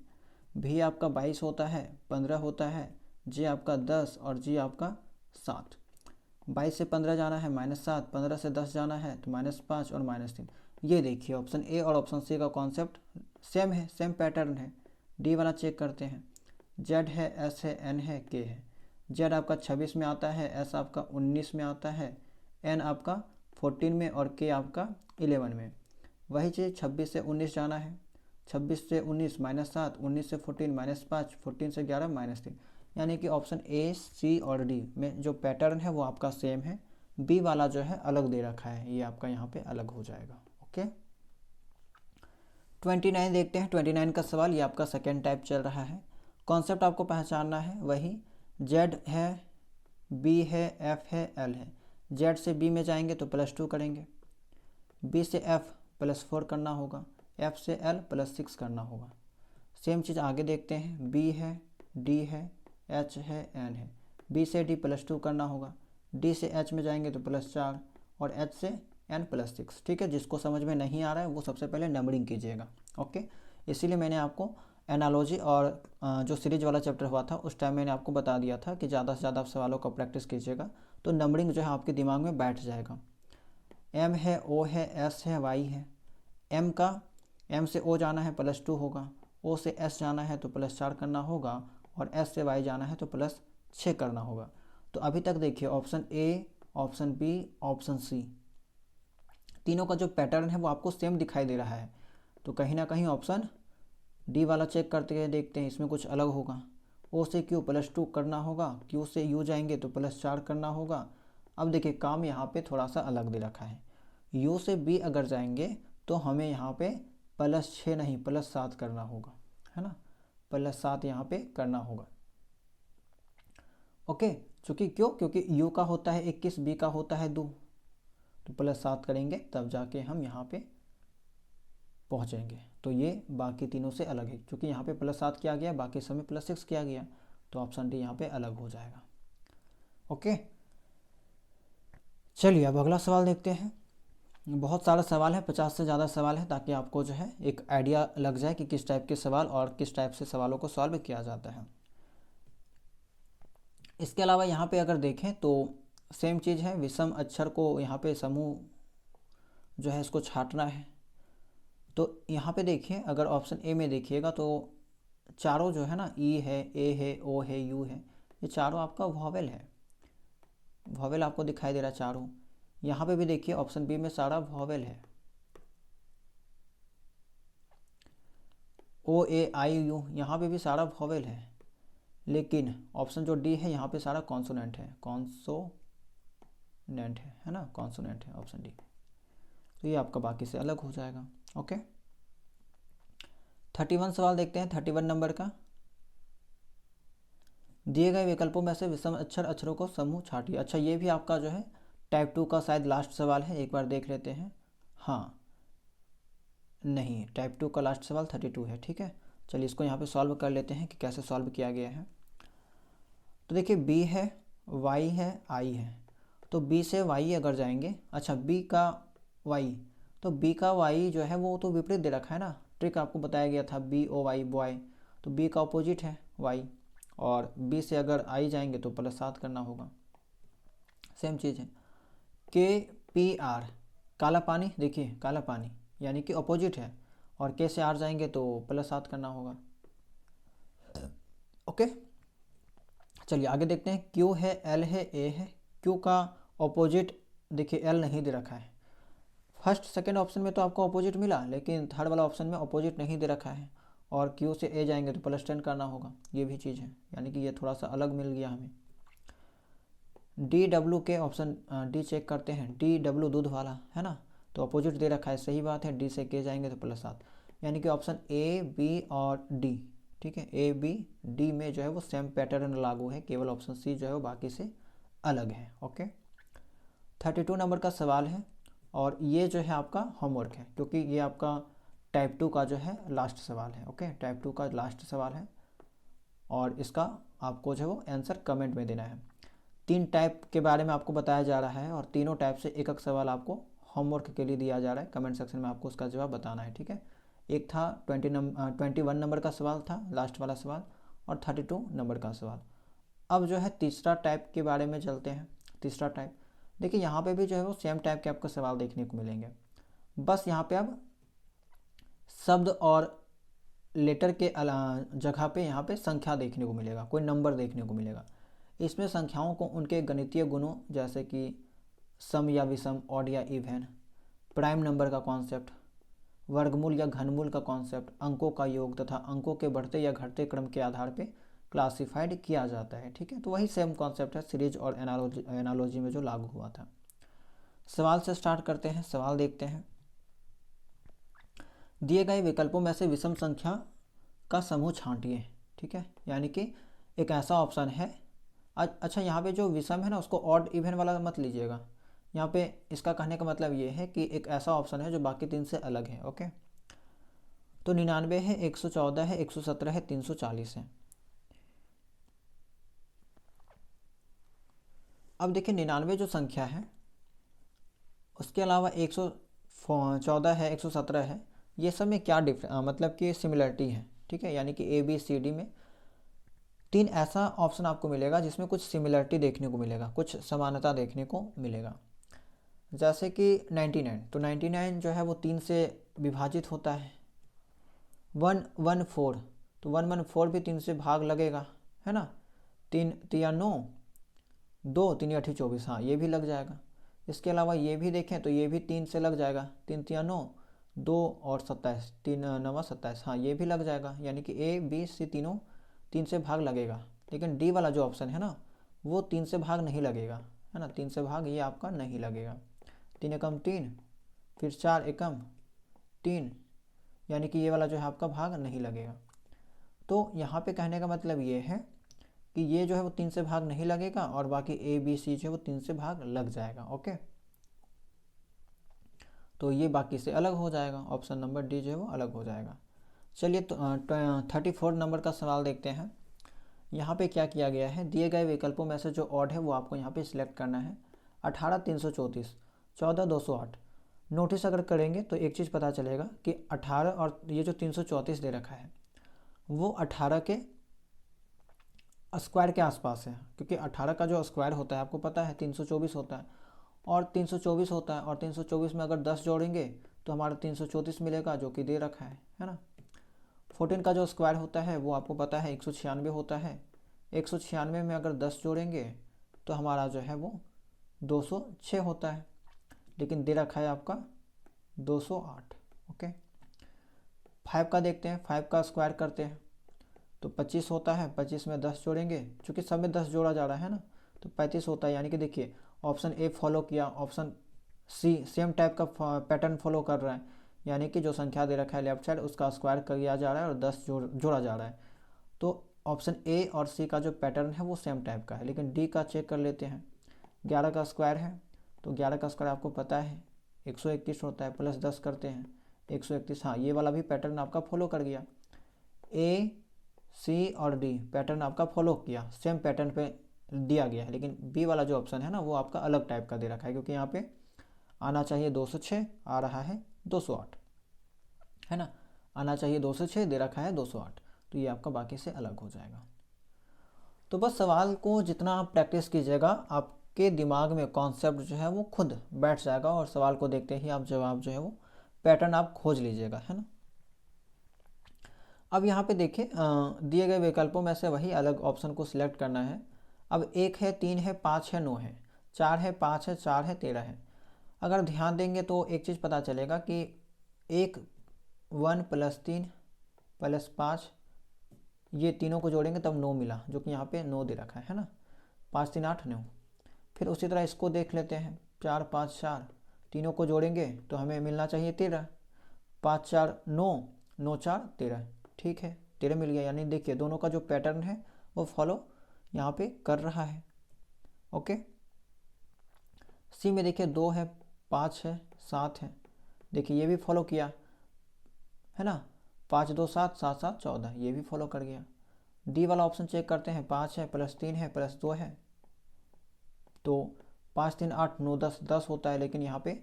भी आपका 22 होता है, 15 होता है, जे आपका 10 और जी आपका 7। 22 से 15 जाना है -7, 15 से 10 जाना है तो -5 और -3। ये देखिए ऑप्शन ए और ऑप्शन सी का कॉन्सेप्ट सेम है, सेम पैटर्न है। डी वाला चेक करते हैं। जेड है, एस है, एन है, के है। जेड आपका 26 में आता है, एस आपका 19 में आता है, एन आपका 14 में और के आपका 11 में। वही चीज़ 26 से 19 जाना है, 26 से 19 -7, 19 से 14 -5, 14 से 11 -3। यानी कि ऑप्शन ए, सी और डी में जो पैटर्न है वो आपका सेम है, बी वाला जो है अलग दे रखा है, ये आपका यहाँ पे अलग हो जाएगा। ओके, 29 देखते हैं। 29 का सवाल, ये आपका सेकेंड टाइप चल रहा है। कॉन्सेप्ट आपको पहचानना है वही, जेड है, बी है, एफ है, एल है। जेड से बी में जाएंगे तो +2 करेंगे, बी से एफ +4 करना होगा, एफ से एल +6 करना होगा। सेम चीज़ आगे देखते हैं, बी है, डी है, एच है, एन है। बी से डी +2 करना होगा, डी से एच में जाएंगे तो +4 और एच से एन +6। ठीक है, जिसको समझ में नहीं आ रहा है वो सबसे पहले नंबरिंग कीजिएगा। ओके, इसीलिए मैंने आपको एनालॉजी और जो सीरीज वाला चैप्टर हुआ था उस टाइम मैंने आपको बता दिया था कि ज़्यादा से ज़्यादा आप सवालों का प्रैक्टिस कीजिएगा तो नंबरिंग जो है आपके दिमाग में बैठ जाएगा। एम है, ओ है, एस है, वाई है। एम से ओ जाना है +2 होगा, ओ से एस जाना है तो +4 करना होगा और एस से वाई जाना है तो +6 करना होगा। तो अभी तक देखिए option A, option B, option C, तीनों का जो पैटर्न है वो आपको सेम दिखाई दे रहा है। तो कहीं ना कहीं ऑप्शन डी वाला चेक करते हैं, देखते हैं इसमें कुछ अलग होगा। ओ से क्यू +2 करना होगा, क्यू से यू जाएंगे तो +4 करना होगा। अब देखिए काम यहाँ पे थोड़ा सा अलग दे रखा है, यू से बी अगर जाएंगे तो हमें यहाँ पे +6 नहीं +7 करना होगा, है ना, +7 यहाँ पे करना होगा। ओके, क्योंकि यू का होता है 21, बी का होता है 2, तो +7 करेंगे तब जाके हम यहाँ पे पहुँचेंगे। तो ये बाकी तीनों से अलग है, क्योंकि यहाँ पे +7 किया गया, बाकी सब में +6 किया गया, तो ऑप्शन डी यहाँ पे अलग हो जाएगा। ओके, चलिए अब अगला सवाल देखते हैं। बहुत सारा सवाल है, 50 से ज़्यादा सवाल है, ताकि आपको जो है एक आइडिया लग जाए कि किस टाइप के सवाल और किस टाइप से सवालों को सॉल्व किया जाता है। इसके अलावा यहाँ पे अगर देखें तो सेम चीज़ है, विषम अक्षर को यहाँ पे समूह जो है इसको छांटना है। तो यहाँ पे देखिए अगर ऑप्शन ए में देखिएगा तो चारों जो है ना, ई है, ए है, ओ है, यू है, ये चारों आपका वॉवेल है, वॉवेल आपको दिखाई दे रहा है चारों। यहाँ पे भी देखिए ऑप्शन बी में सारा वॉवेल है, ओ, ए, आई, यू, यहाँ पे भी सारा वॉवेल है। लेकिन ऑप्शन जो डी है यहाँ पे सारा कॉन्सोनेंट है, कॉन्सोनेंट है ना, कॉन्सोनेंट है ऑप्शन डी। तो ये आपका बाकी से अलग हो जाएगा। ओके, 31 सवाल देखते हैं। 31 नंबर का, दिए गए विकल्पों में से विषम अक्षरों को समूह छाटिए। अच्छा, ये भी आपका जो है टाइप 2 का शायद लास्ट सवाल है, एक बार देख लेते हैं। हाँ, नहीं, टाइप 2 का लास्ट सवाल 32 है। ठीक है, चलिए इसको यहाँ पे सॉल्व कर लेते हैं कि कैसे सॉल्व किया गया है। तो देखिए बी है, वाई है, आई है। तो बी से वाई अगर जाएंगे, अच्छा बी का वाई, तो बी का वाई जो है वो तो विपरीत दे रखा है ना, ट्रिक आपको बताया गया था, बी ओ वाई बॉय, तो बी का अपोजिट है वाई, और बी से अगर आई जाएंगे तो +7 करना होगा। सेम चीज़ है, के पी आर, काला पानी, देखिए काला पानी यानी कि अपोजिट है, और के से आर जाएंगे तो +7 करना होगा। ओके, चलिए आगे देखते हैं। क्यू है, एल है, ए है। क्यू का अपोजिट देखिए एल नहीं दे रखा है, फर्स्ट सेकंड ऑप्शन में तो आपको अपोजिट मिला, लेकिन थर्ड वाला ऑप्शन में अपोजिट नहीं दे रखा है, और क्यू से ए जाएंगे तो +10 करना होगा, ये भी चीज़ है, यानी कि ये थोड़ा सा अलग मिल गया हमें। डी डब्ल्यू के ऑप्शन डी चेक करते हैं, डी डब्ल्यू दूध वाला है ना, तो अपोजिट दे रखा है, सही बात है, डी से के जाएंगे तो +7, यानी कि ऑप्शन ए, बी और डी, ठीक है, ए, बी, डी में जो है वो सेम पैटर्न लागू है, केवल ऑप्शन सी जो है वो बाकी से अलग है। ओके, 32 नंबर का सवाल है, और ये जो है आपका होमवर्क है, क्योंकि ये आपका टाइप 2 का जो है लास्ट सवाल है। ओके, टाइप 2 का लास्ट सवाल है, और इसका आपको जो है वो आंसर कमेंट में देना है। 3 टाइप के बारे में आपको बताया जा रहा है, और तीनों टाइप से एक एक सवाल आपको होमवर्क के लिए दिया जा रहा है, कमेंट सेक्शन में आपको उसका जवाब बताना है। ठीक है, एक था 21 नंबर का सवाल था, लास्ट वाला सवाल, और 32 नंबर का सवाल। अब जो है तीसरा टाइप के बारे में चलते हैं। तीसरा टाइप देखिए, यहाँ पे भी जो है वो सेम टाइप के आपको सवाल देखने को मिलेंगे, बस यहाँ पे अब शब्द और लेटर के जगह पे यहाँ पे संख्या देखने को मिलेगा, कोई नंबर देखने को मिलेगा। इसमें संख्याओं को उनके गणितीय गुणों जैसे कि सम या विषम, ऑड या इवन, प्राइम नंबर का कॉन्सेप्ट, वर्गमूल या घनमूल का कॉन्सेप्ट अंकों का योग तथा अंकों के बढ़ते या घटते क्रम के आधार पे क्लासिफाइड किया जाता है। ठीक है, तो वही सेम कॉन्सेप्ट है सीरीज और एनालॉजी में जो लागू हुआ था। सवाल से स्टार्ट करते हैं। सवाल देखते हैं। दिए गए विकल्पों में से विषम संख्या का समूह छांटिए। ठीक है, यानी कि एक ऐसा ऑप्शन है। अच्छा, यहाँ पे जो विषम है ना उसको ऑड इवन वाला मत लीजिएगा। यहाँ पे इसका कहने का मतलब ये है कि एक ऐसा ऑप्शन है जो बाकी तीन से अलग है। ओके, तो 99 है, 114 है, 117 है, 340 है। अब देखिए 99 जो संख्या है उसके अलावा 114 है, 117 है, ये सब में क्या मतलब कि सिमिलरिटी है। ठीक है, यानी कि ए बी सी डी में तीन ऐसा ऑप्शन आपको मिलेगा जिसमें कुछ सिमिलरिटी देखने को मिलेगा, कुछ समानता देखने को मिलेगा। जैसे कि 99, तो 99 जो है वो 3 से विभाजित होता है। 114, तो 114 भी 3 से भाग लगेगा, है ना। 3 तिया 9, 2 3 8 24, हाँ ये भी लग जाएगा। इसके अलावा ये भी देखें तो ये भी 3 से लग जाएगा। 3 तिया 9, 2 और 27, 3 9 27, हाँ ये भी लग जाएगा। यानी कि ए बी सी तीनों 3 से भाग लगेगा। लेकिन डी वाला जो ऑप्शन है ना वो 3 से भाग नहीं लगेगा, है ना। 3 से भाग ये आपका नहीं लगेगा। 3 एकम 3, फिर 4 एकम 3, यानी कि ये वाला जो है आपका भाग नहीं लगेगा। तो यहाँ पे कहने का मतलब ये है कि ये जो है वो 3 से भाग नहीं लगेगा और बाकी ए बी सी जो है वो 3 से भाग लग जाएगा। ओके, तो ये बाकी से अलग हो जाएगा। ऑप्शन नंबर डी जो है वो अलग हो जाएगा। चलिए तो 34 नंबर का सवाल देखते हैं। यहाँ पे क्या किया गया है, दिए गए विकल्पों में से जो ऑड है वो आपको यहाँ पे सिलेक्ट करना है। 18 334, 14 208। नोटिस अगर करेंगे तो एक चीज़ पता चलेगा कि 18 और ये जो 334 दे रखा है वो 18 के स्क्वायर के आसपास है, क्योंकि 18 का जो स्क्वायर होता है आपको पता है 324 होता है, और 324 होता है, और 324 में अगर 10 जोड़ेंगे तो हमारा 334 मिलेगा जो कि दे रखा है ना। 14 का जो स्क्वायर होता है वो आपको पता है 196 होता है। 196 में अगर 10 जोड़ेंगे तो हमारा जो है वो 206 होता है, लेकिन दे रखा है आपका 208। ओके, 5 का देखते हैं। 5 का स्क्वायर करते हैं तो 25 होता है। 25 में 10 जोड़ेंगे, चूँकि सब में 10 जोड़ा जा रहा है ना, तो 35 होता है। यानी कि देखिए ऑप्शन ए फॉलो किया, ऑप्शन सी सेम टाइप का पैटर्न फॉलो कर रहा है, यानी कि जो संख्या दे रखा है लेफ्ट साइड उसका स्क्वायर किया जा रहा है और 10 जोड़ा जा रहा है। तो ऑप्शन ए और सी का जो पैटर्न है वो सेम टाइप का है। लेकिन डी का चेक कर लेते हैं। 11 का स्क्वायर है तो 11 का स्क्वायर आपको पता है 121 होता है, प्लस 10 करते हैं 131। हाँ ये वाला भी पैटर्न आपका फॉलो कर गया। ए सी और डी पैटर्न आपका फॉलो किया, सेम पैटर्न पे दिया गया है। लेकिन बी वाला जो ऑप्शन है ना वो आपका अलग टाइप का दे रखा है, क्योंकि यहाँ पे आना चाहिए 206, आ रहा है 208, है ना। आना चाहिए 206, दे रखा है 208, तो ये आपका बाकी से अलग हो जाएगा। तो बस सवाल को जितना आप प्रैक्टिस कीजिएगा आपके दिमाग में कॉन्सेप्ट जो है वो खुद बैठ जाएगा, और सवाल को देखते ही आप जवाब जो है वो पैटर्न आप खोज लीजिएगा, है ना। अब यहाँ पे देखिए दिए गए विकल्पों में से वही अलग ऑप्शन को सिलेक्ट करना है। अब 1 है, 3 है, 5 है, 9 है, 4 है, 5 है, 4 है, 13 है। अगर ध्यान देंगे तो एक चीज़ पता चलेगा कि 1 + 3 + 5 ये तीनों को जोड़ेंगे तब 9 मिला, जो कि यहाँ पे 9 दे रखा है ना। 5 3 8 9। फिर उसी तरह इसको देख लेते हैं। 4 5 4 तीनों को जोड़ेंगे तो हमें मिलना चाहिए 13। 5 4 9, 9 4 13। ठीक है, 13 मिल गया। यानी देखिए दोनों का जो पैटर्न है वो फॉलो यहाँ पे कर रहा है। ओके, सी में देखिए 2 है, 5 है, 7 है, देखिए ये भी फॉलो किया, है ना। 5 2 7 7 7 14, ये भी फॉलो कर गया। डी वाला ऑप्शन चेक करते हैं। 5 है, +3 है, +2 है, तो 5 3 8 9 10 10 होता है, लेकिन यहाँ पे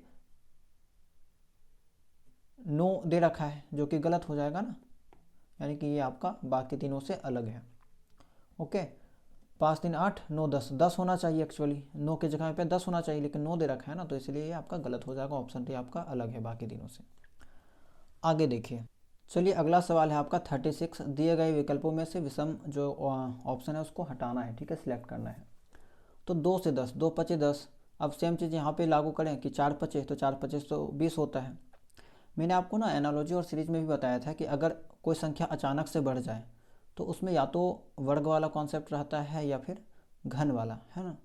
9 दे रखा है जो कि गलत हो जाएगा ना, यानी कि ये आपका बाकी तीनों से अलग है। ओके, 5 3 8 9 10 10 होना चाहिए, एक्चुअली 9 की जगह पे 10 होना चाहिए, लेकिन 9 दे रखा है ना, तो इसलिए ये आपका गलत हो जाएगा। ऑप्शन डी आपका अलग है बाकी तीनों से। आगे देखिए, चलिए अगला सवाल है आपका 36। दिए गए विकल्पों में से विषम जो ऑप्शन है उसको हटाना है। ठीक है, सिलेक्ट करना है। तो 2 से 10, 2 5 10। अब सेम चीज़ यहाँ पे लागू करें कि 4 5, तो 4 5 तो 20 होता है। मैंने आपको ना एनालॉजी और सीरीज में भी बताया था कि अगर कोई संख्या अचानक से बढ़ जाए तो उसमें या तो वर्ग वाला कॉन्सेप्ट रहता है या फिर घन वाला, है ना।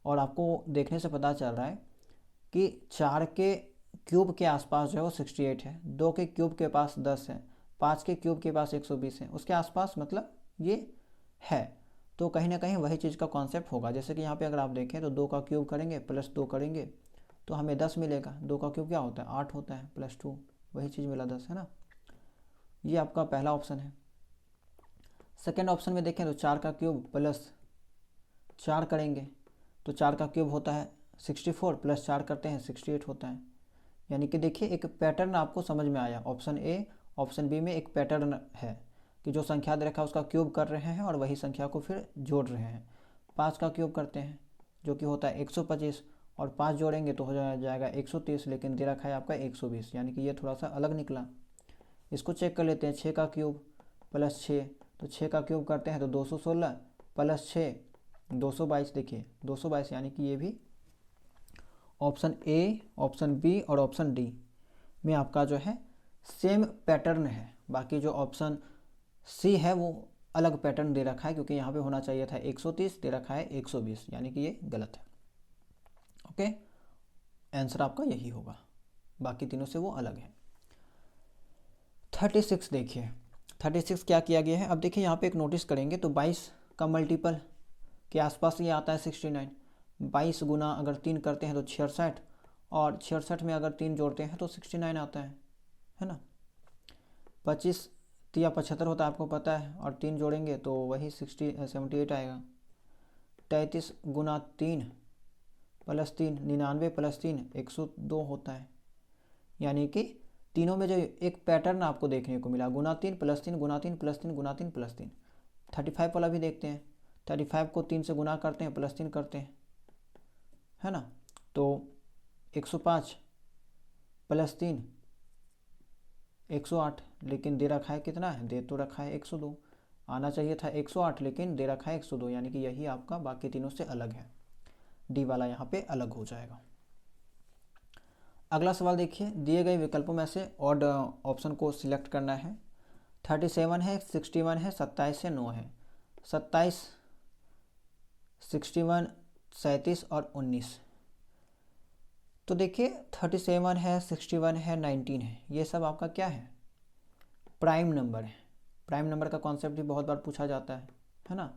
और आपको देखने से पता चल रहा है कि 4 के क्यूब के आसपास जो है वो 68 है, 2 के क्यूब के पास 10 है, 5 के क्यूब के पास 120 है, उसके आसपास मतलब ये है। तो कहीं ना कहीं वही चीज़ का कॉन्सेप्ट होगा। जैसे कि यहाँ पे अगर आप देखें तो 2 का क्यूब करेंगे प्लस 2 करेंगे तो हमें 10 मिलेगा। 2 का क्यूब क्या होता है, 8 होता है, प्लस 2 वही चीज़ मिला 10, है ना। ये आपका पहला ऑप्शन है। सेकेंड ऑप्शन में देखें तो 4 का क्यूब प्लस 4 करेंगे तो 4 का क्यूब होता है 64, प्लस 4 करते हैं 68 होता है। यानी कि देखिए एक पैटर्न आपको समझ में आया। ऑप्शन ए ऑप्शन बी में एक पैटर्न है कि जो संख्या दे रखा है उसका क्यूब कर रहे हैं और वही संख्या को फिर जोड़ रहे हैं। 5 का क्यूब करते हैं जो कि होता है 125 और 5 जोड़ेंगे तो हो जाएगा 130, लेकिन दे रखा है आपका 120, यानी कि ये थोड़ा सा अलग निकला। इसको चेक कर लेते हैं। 6 का क्यूब प्लस 6, तो 6 का क्यूब करते हैं तो 216 प्लस 6 222। देखिए 222, यानी कि ये भी ऑप्शन ए, ऑप्शन बी और ऑप्शन डी में आपका जो है सेम पैटर्न है। बाकी जो ऑप्शन सी है वो अलग पैटर्न दे रखा है, क्योंकि यहाँ पे होना चाहिए था 130, दे रखा है 120, यानी कि ये गलत है। ओके, आंसर आपका यही होगा, बाकी तीनों से वो अलग है। 36 देखिए, 36 क्या किया गया है। अब देखिए यहाँ पे एक नोटिस करेंगे तो 22 का मल्टीपल के आसपास ये आता है 69। 22 गुना अगर 3 करते हैं तो 66, और 66 में अगर 3 जोड़ते हैं तो 69 आता है ना। 25 या 75 होता है आपको पता है, और 3 जोड़ेंगे तो वही 78 आएगा। 33 गुना 3 प्लस 3 99 प्लस 3 102 होता है। यानी कि तीनों में जो एक पैटर्न आपको देखने को मिला, गुना 3 प्लस 3 गुना 3 प्लस 3 गुना 3 प्लस 3। 35 वाला भी देखते हैं। 35 को 3 से गुना करते हैं प्लस 3 करते हैं, है ना। तो 105 प्लस 3 108, लेकिन दे रखा है कितना है, दे तो रखा है 102। आना चाहिए था 108, लेकिन दे रखा है 102, यानी कि यही आपका बाकी तीनों से अलग है। डी वाला यहाँ पे अलग हो जाएगा। अगला सवाल देखिए, दिए गए विकल्पों में से ऑड ऑप्शन को सिलेक्ट करना है। 37 है, 61 है, 27 है, 9 है। 27, 61, 37 और 19। तो देखिए 37 है, 61 है, 19 है, ये सब आपका क्या है, प्राइम नंबर है। प्राइम नंबर का कॉन्सेप्ट भी बहुत बार पूछा जाता है ना।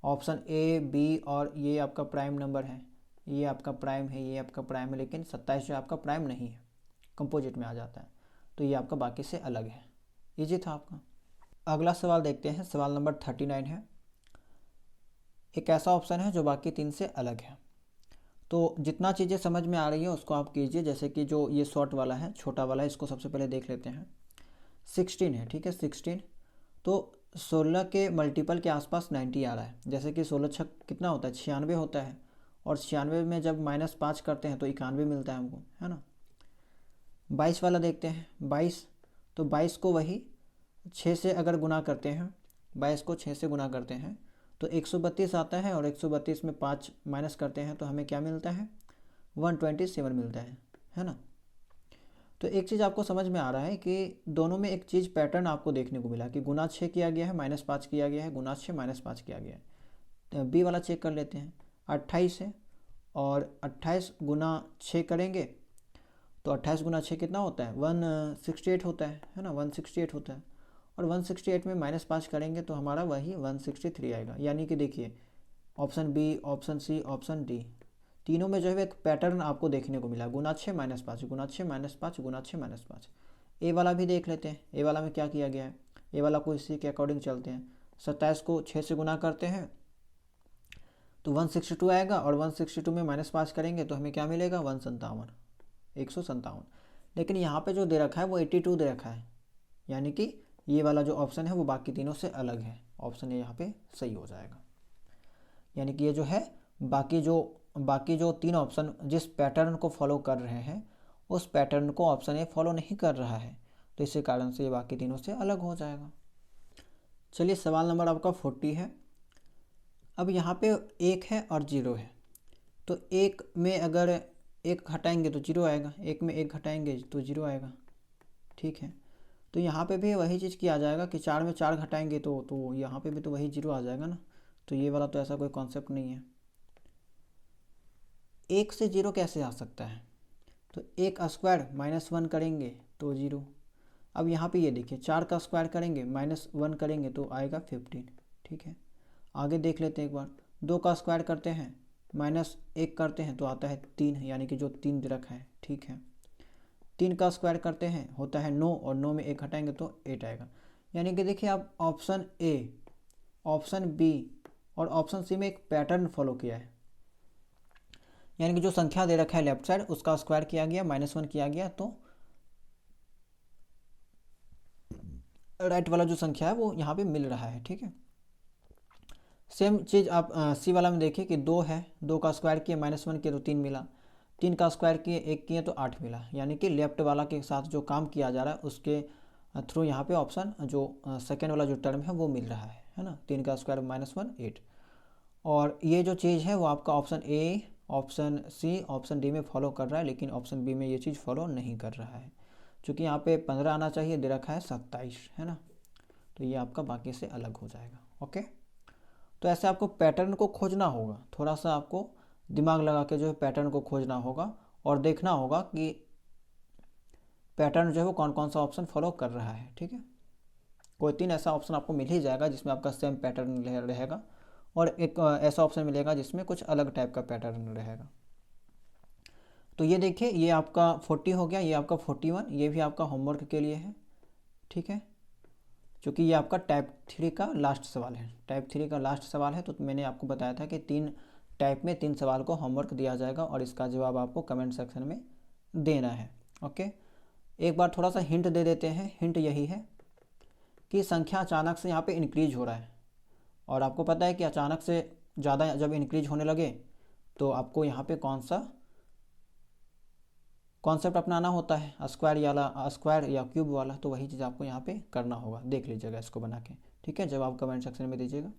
ऑप्शन ए, बी और ये आपका प्राइम नंबर है, ये आपका प्राइम है, ये आपका प्राइम है, लेकिन 27 जो आपका प्राइम नहीं है, कंपोजिट में आ जाता है, तो ये आपका बाकी से अलग है। इजी था आपका। अगला सवाल देखते हैं, सवाल नंबर 39 है। एक ऐसा ऑप्शन है जो बाकी 3 से अलग है। तो जितना चीज़ें समझ में आ रही है उसको आप कीजिए। जैसे कि जो ये शॉर्ट वाला है, छोटा वाला है, इसको सबसे पहले देख लेते हैं। 16 है, ठीक है 16। तो 16 के मल्टीपल के आसपास 90 आ रहा है। जैसे कि 16 छक कितना होता है, 96 होता है, और 96 में जब -5 करते हैं तो 91 मिलता है हमको, है ना। 22 वाला देखते हैं। 22, तो 22 को वही 6 से अगर गुना करते हैं, 22 को 6 से गुना करते हैं तो 132 आता है, और 132 में 5 माइनस करते हैं तो हमें क्या मिलता है, 127 मिलता है ना। तो एक चीज़ आपको समझ में आ रहा है कि दोनों में एक चीज़ पैटर्न आपको देखने को मिला कि गुना 6 किया गया है, -5 किया गया है, गुना 6 -5 किया गया है। तो बी वाला चेक कर लेते हैं। 28 है, और 28 गुना 6 करेंगे तो 28 गुना 6 कितना होता है, 168 होता है ना, 168 होता है। और 168 में -5 करेंगे तो हमारा वही 163 आएगा। यानी कि देखिए option B, option C, option D, तीनों में जो है एक पैटर्न आपको देखने को मिला, गुना 6 -5 गुना 6 -5 गुना 6 -5। ए वाला भी देख लेते हैं। ए वाला में क्या किया गया है, ए वाला को इसी के अकॉर्डिंग चलते हैं। 27 को 6 से गुना करते हैं तो 162 आएगा, और 162 में -5 करेंगे तो हमें क्या मिलेगा, 157। लेकिन यहाँ पे जो दे रखा है वो 82 दे रखा है, यानी कि ये वाला जो ऑप्शन है वो बाकी तीनों से अलग है। ऑप्शन ए यहाँ पे सही हो जाएगा। यानी कि ये जो है बाकी जो 3 ऑप्शन जिस पैटर्न को फॉलो कर रहे हैं उस पैटर्न को ऑप्शन ए फॉलो नहीं कर रहा है, तो इसी कारण से ये बाकी तीनों से अलग हो जाएगा। चलिए सवाल नंबर आपका 40 है। अब यहाँ पे 1 है और 0 है, तो 1 में अगर 1 हटाएंगे तो 0 आएगा, 1 में 1 घटाएंगे तो 0 आएगा। ठीक है। तो यहाँ पे भी वही चीज़ किया जाएगा कि 4 में 4 घटाएंगे तो यहाँ पे भी तो वही 0 आ जाएगा ना। तो ये वाला तो ऐसा कोई कॉन्सेप्ट नहीं है। 1 से 0 कैसे आ सकता है? तो 1 स्क्वायर -1 करेंगे तो 0। अब यहाँ पे ये देखिए 4 का स्क्वायर करेंगे -1 करेंगे तो आएगा 15। ठीक है, आगे देख लेते हैं एक बार। 2 का स्क्वायर करते हैं -1 करते हैं तो आता है 3, यानी कि जो 3 दे रखा है। ठीक है, 3 का स्क्वायर करते हैं होता है 9, और 9 में 1 हटाएंगे तो 8 आएगा। यानी कि देखिए आप ऑप्शन ए, ऑप्शन बी और ऑप्शन सी में एक पैटर्न फॉलो किया है। यानी कि जो संख्या दे रखा है लेफ्ट साइड उसका स्क्वायर किया गया, -1 किया गया, तो राइट वाला जो संख्या है वो यहाँ पे मिल रहा है। ठीक है, सेम चीज़ आप सी वाला में देखिए कि 2 है, 2 का स्क्वायर किए -1 किए तो 3 मिला, 3 का स्क्वायर किए 1 किए तो 8 मिला। यानी कि लेफ्ट वाला के साथ जो काम किया जा रहा है उसके थ्रू यहाँ पे ऑप्शन जो सेकेंड वाला जो टर्म है वो मिल रहा है ना। 3 का स्क्वायर -1 8। और ये जो चीज़ है वो आपका option A, option C, option D में फॉलो कर रहा है, लेकिन ऑप्शन बी में ये चीज़ फॉलो नहीं कर रहा है। चूँकि यहाँ पे 15 आना चाहिए, दे रखा है 27, है ना। तो ये आपका बाकी से अलग हो जाएगा। ओके, तो ऐसे आपको पैटर्न को खोजना होगा, थोड़ा सा आपको दिमाग लगा के जो है पैटर्न को खोजना होगा और देखना होगा कि पैटर्न जो है वो कौन कौन सा ऑप्शन फॉलो कर रहा है। ठीक है, कोई 3 ऐसा ऑप्शन आपको मिल ही जाएगा जिसमें आपका सेम पैटर्न रहेगा, और एक ऐसा ऑप्शन मिलेगा जिसमें कुछ अलग टाइप का पैटर्न रहेगा। तो ये देखिए ये आपका 40 हो गया, ये आपका 41, ये भी आपका होमवर्क के लिए है। ठीक है, क्योंकि ये आपका टाइप 3 का लास्ट सवाल है। टाइप 3 का लास्ट सवाल है, तो मैंने आपको बताया था कि 3 टाइप में 3 सवाल को होमवर्क दिया जाएगा और इसका जवाब आपको कमेंट सेक्शन में देना है। ओके, एक बार थोड़ा सा हिंट दे देते हैं। हिंट यही है कि संख्या अचानक से यहाँ पे इंक्रीज हो रहा है, और आपको पता है कि अचानक से ज़्यादा जब इंक्रीज होने लगे तो आपको यहाँ पे कौन सा कॉन्सेप्ट अपनाना होता है, स्क्वायर या क्यूब वाला। तो वही चीज़ आपको यहाँ पे करना होगा, देख लीजिएगा इसको बना के। ठीक है, जवाब कमेंट सेक्शन में दीजिएगा।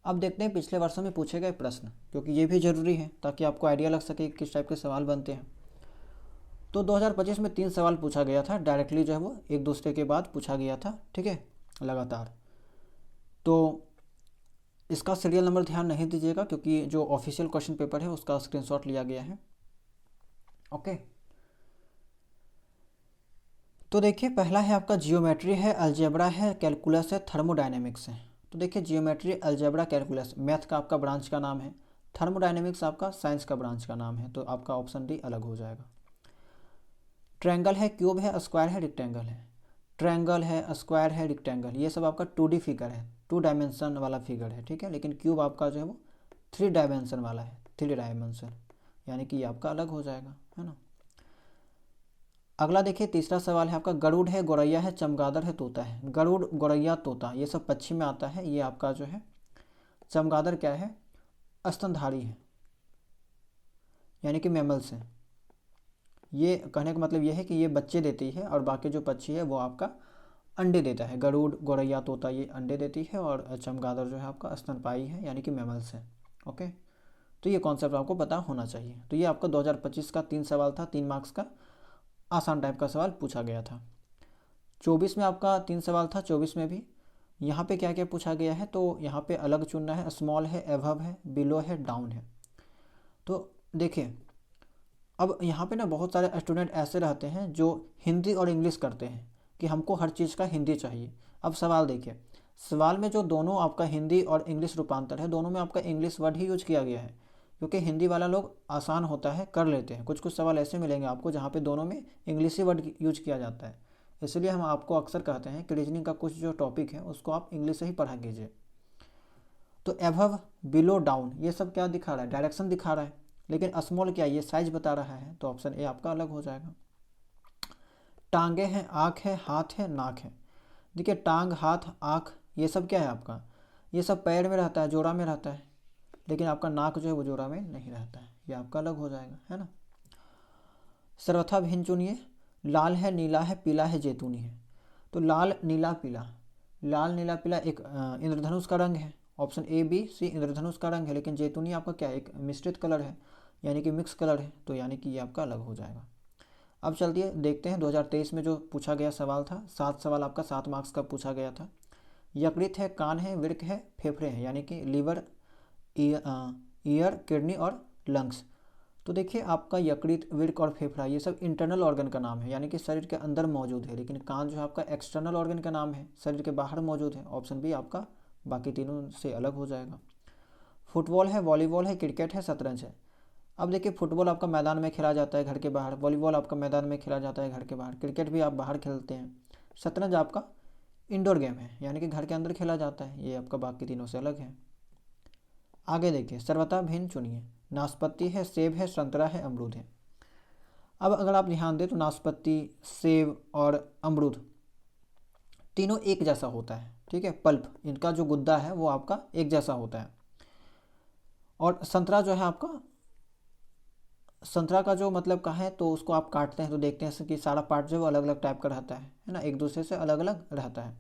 अब देखते हैं पिछले वर्षों में पूछे गए प्रश्न, क्योंकि ये भी ज़रूरी है ताकि आपको आइडिया लग सके किस टाइप के सवाल बनते हैं। तो 2025 में 3 सवाल पूछा गया था, डायरेक्टली जो है वो एक दूसरे के बाद पूछा गया था। ठीक है, लगातार। तो इसका सीरियल नंबर ध्यान नहीं दीजिएगा, क्योंकि जो ऑफिशियल क्वेश्चन पेपर है उसका स्क्रीनशॉट लिया गया है। ओके, तो देखिए पहला है आपका जियोमेट्री है, अलजेब्रा है, कैलकुलस है, थर्मोडायनेमिक्स है। तो देखिए जियोमेट्री, अलजेब्रा, कैलकुलस मैथ का आपका ब्रांच का नाम है, थर्मोडायनेमिक्स आपका साइंस का ब्रांच का नाम है, तो आपका ऑप्शन डी अलग हो जाएगा। ट्रायंगल है, क्यूब है, स्क्वायर है, रेक्टेंगल है। ट्रायंगल है, स्क्वायर है, रेक्टेंगल, ये सब आपका 2D फिगर है, 2 डायमेंशन वाला फिगर है। ठीक है, लेकिन क्यूब आपका जो है वो 3 डायमेंशन वाला है, 3 डायमेंशन, यानी कि ये आपका अलग हो जाएगा, है ना। अगला देखिए तीसरा सवाल है आपका, गरुड़ है, गौरैया है, चमगादड़ है, तोता है। गरुड़, गौरैया, तोता ये सब पक्षी में आता है। ये आपका जो है चमगादड़ क्या है, स्तनधारी है, यानी कि मैमल्स है। ये कहने का मतलब ये है कि ये बच्चे देती है, और बाकी जो पक्षी है वो आपका अंडे देता है। गरुड़, गौरैया, तोता ये अंडे देती है, और चमगादड़ जो है आपका स्तनपायी है, यानी कि मैमल्स है। ओके, तो ये कॉन्सेप्ट आपको पता होना चाहिए। तो ये आपका 2025 का 3 सवाल था, 3 मार्क्स का आसान टाइप का सवाल पूछा गया था। 24 में आपका 3 सवाल था, 24 में भी यहाँ पे क्या क्या पूछा गया है, तो यहाँ पे अलग चुनना है। स्मॉल है, एबव है, बिलो है, डाउन है। तो देखिए अब यहाँ पे ना बहुत सारे स्टूडेंट ऐसे रहते हैं जो हिंदी और इंग्लिश करते हैं कि हमको हर चीज़ का हिंदी चाहिए। अब सवाल देखिए, सवाल में जो दोनों आपका हिंदी और इंग्लिश रूपांतर है, दोनों में आपका इंग्लिश वर्ड ही यूज किया गया है, क्योंकि हिंदी वाला लोग आसान होता है कर लेते हैं। कुछ कुछ सवाल ऐसे मिलेंगे आपको जहाँ पे दोनों में इंग्लिश ही वर्ड यूज किया जाता है। इसलिए हम आपको अक्सर कहते हैं कि रीजनिंग का कुछ जो टॉपिक है उसको आप इंग्लिश से ही पढ़ा कीजिए। तो एबव, बिलो, डाउन ये सब क्या दिखा रहा है, डायरेक्शन दिखा रहा है, लेकिन स्मॉल क्या, ये साइज बता रहा है। तो ऑप्शन ए आपका अलग हो जाएगा। टांगे हैं, आँख है, हाथ है, नाक है। देखिए टांग, हाथ, आँख ये सब क्या है आपका, ये सब पैर में रहता है, जोड़ा में रहता है, लेकिन आपका नाक जो है वो जोड़ा में नहीं रहता है, ये आपका अलग हो जाएगा, है ना। सर्वथा भिन्न चुनिए। लाल है, नीला है, पीला है, जैतूनी है। तो लाल, नीला, पीला, लाल, नीला, पीला एक इंद्रधनुष का रंग है। ऑप्शन ए, बी, सी इंद्रधनुष का रंग है, लेकिन जैतूनी आपका क्या है, एक मिश्रित कलर है, यानी कि मिक्स कलर है, तो यानी कि ये आपका अलग हो जाएगा। अब चलते देखते हैं 2023 में जो पूछा गया सवाल था। 7 सवाल आपका 7 मार्क्स का पूछा गया था। यकृत है, कान है, वृक्क है, फेफड़े हैं, यानी कि लीवर, ईयर, किडनी और लंग्स। तो देखिए आपका यकृत, वृक्क और फेफड़ा ये सब इंटरनल ऑर्गन का नाम है, यानी कि शरीर के अंदर मौजूद है। लेकिन कान जो है आपका एक्सटर्नल ऑर्गन का नाम है, शरीर के बाहर मौजूद है। ऑप्शन बी आपका बाकी तीनों से अलग हो जाएगा। फुटबॉल है, वॉलीबॉल है, क्रिकेट है, शतरंज है। अब देखिए फुटबॉल आपका मैदान में खेला जाता है घर के बाहर, वॉलीबॉल आपका मैदान में खेला जाता है घर के बाहर, क्रिकेट भी आप बाहर खेलते हैं। शतरंज आपका इंडोर गेम है, यानी कि घर के अंदर खेला जाता है। ये आपका बाकी तीनों से अलग है। आगे देखिए सर्वथा भिन्न चुनिए। नाशपाती है, सेब है, संतरा है, अमरूद है। अब अगर आप ध्यान दें तो नाशपाती, सेब और अमरूद तीनों एक जैसा होता है, ठीक है। पल्प, इनका जो गुद्दा है वो आपका एक जैसा होता है। और संतरा जो है आपका, संतरा का जो मतलब का है तो उसको आप काटते हैं तो देखते हैं कि सारा पार्ट जो है वो अलग अलग टाइप का रहता है ना, एक दूसरे से अलग अलग रहता है।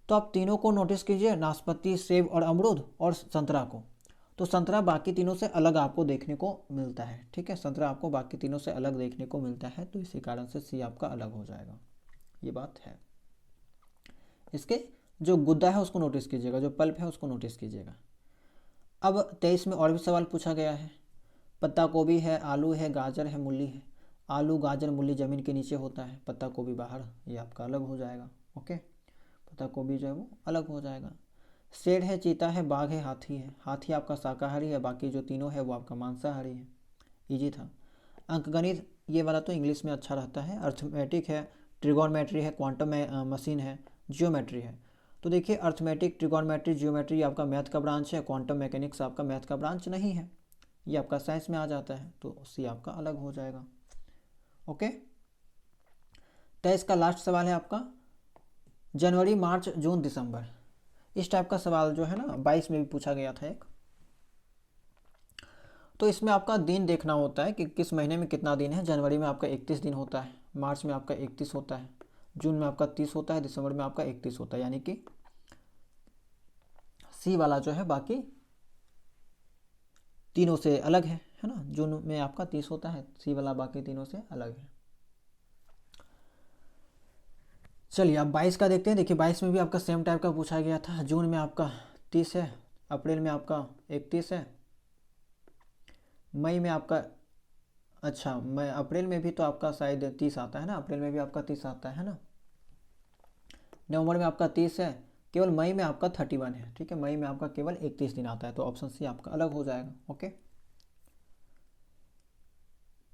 तो आप तीनों को नोटिस कीजिए, नाशपाती, सेब और अमरूद और संतरा को। तो संतरा बाकी तीनों से अलग आपको देखने को मिलता है, ठीक है। संतरा आपको बाकी तीनों से अलग देखने को मिलता है, तो इसी कारण से सी आपका अलग हो जाएगा। ये बात है। इसके जो गुद्दा है उसको नोटिस कीजिएगा, जो पल्प है उसको नोटिस कीजिएगा। अब 23 में और भी सवाल पूछा गया है। पत्ता गोभी है, आलू है, गाजर है, मूली है। आलू, गाजर, मूली ज़मीन के नीचे होता है, पत्ता गोभी बाहर, ये आपका अलग हो जाएगा। ओके, पत्ता गोभी जो है वो अलग हो जाएगा। शेर है, चीता है, बाघ है, हाथी है। हाथी आपका शाकाहारी है, बाकी जो तीनों है वो आपका मांसाहारी है। इजी था। अंकगणित ये वाला तो इंग्लिश में अच्छा रहता है। अर्थमेटिक है, ट्रिगोनमेट्री है, क्वांटम मशीन है, जियोमेट्री है। तो देखिए अर्थमेटिक, ट्रिगोनमेट्री, जियोमेट्री आपका मैथ का ब्रांच है, क्वांटम मैकेनिक्स आपका मैथ का ब्रांच नहीं है, ये आपका साइंस में आ जाता है, तो सी आपका अलग हो जाएगा। ओके, 23 का लास्ट सवाल है आपका जनवरी, मार्च, जून, दिसंबर। इस टाइप का सवाल जो है ना 22 में भी पूछा गया था एक। तो इसमें आपका दिन देखना होता है कि किस महीने में कितना दिन है। जनवरी में आपका 31 दिन होता है, मार्च में आपका 31 होता है, जून में आपका 30 होता है, दिसंबर में आपका 31 होता है, यानी कि सी वाला जो है बाकी तीनों से अलग है ना। जून में आपका 30 होता है, सी वाला बाकी तीनों से अलग है। चलिए अब 22 का देखते हैं। देखिए 22 में भी आपका सेम टाइप का पूछा गया था। जून में आपका 30 है, अप्रैल में आपका 31 है, मई में आपका, अच्छा मई अप्रैल में भी तो आपका शायद 30 आता है ना, अप्रैल में भी आपका 30 आता है ना। नवंबर में आपका 30 है, केवल मई में आपका 31 है, ठीक है। मई में आपका केवल 31 दिन आता है, तो ऑप्शन सी आपका अलग हो जाएगा। ओके,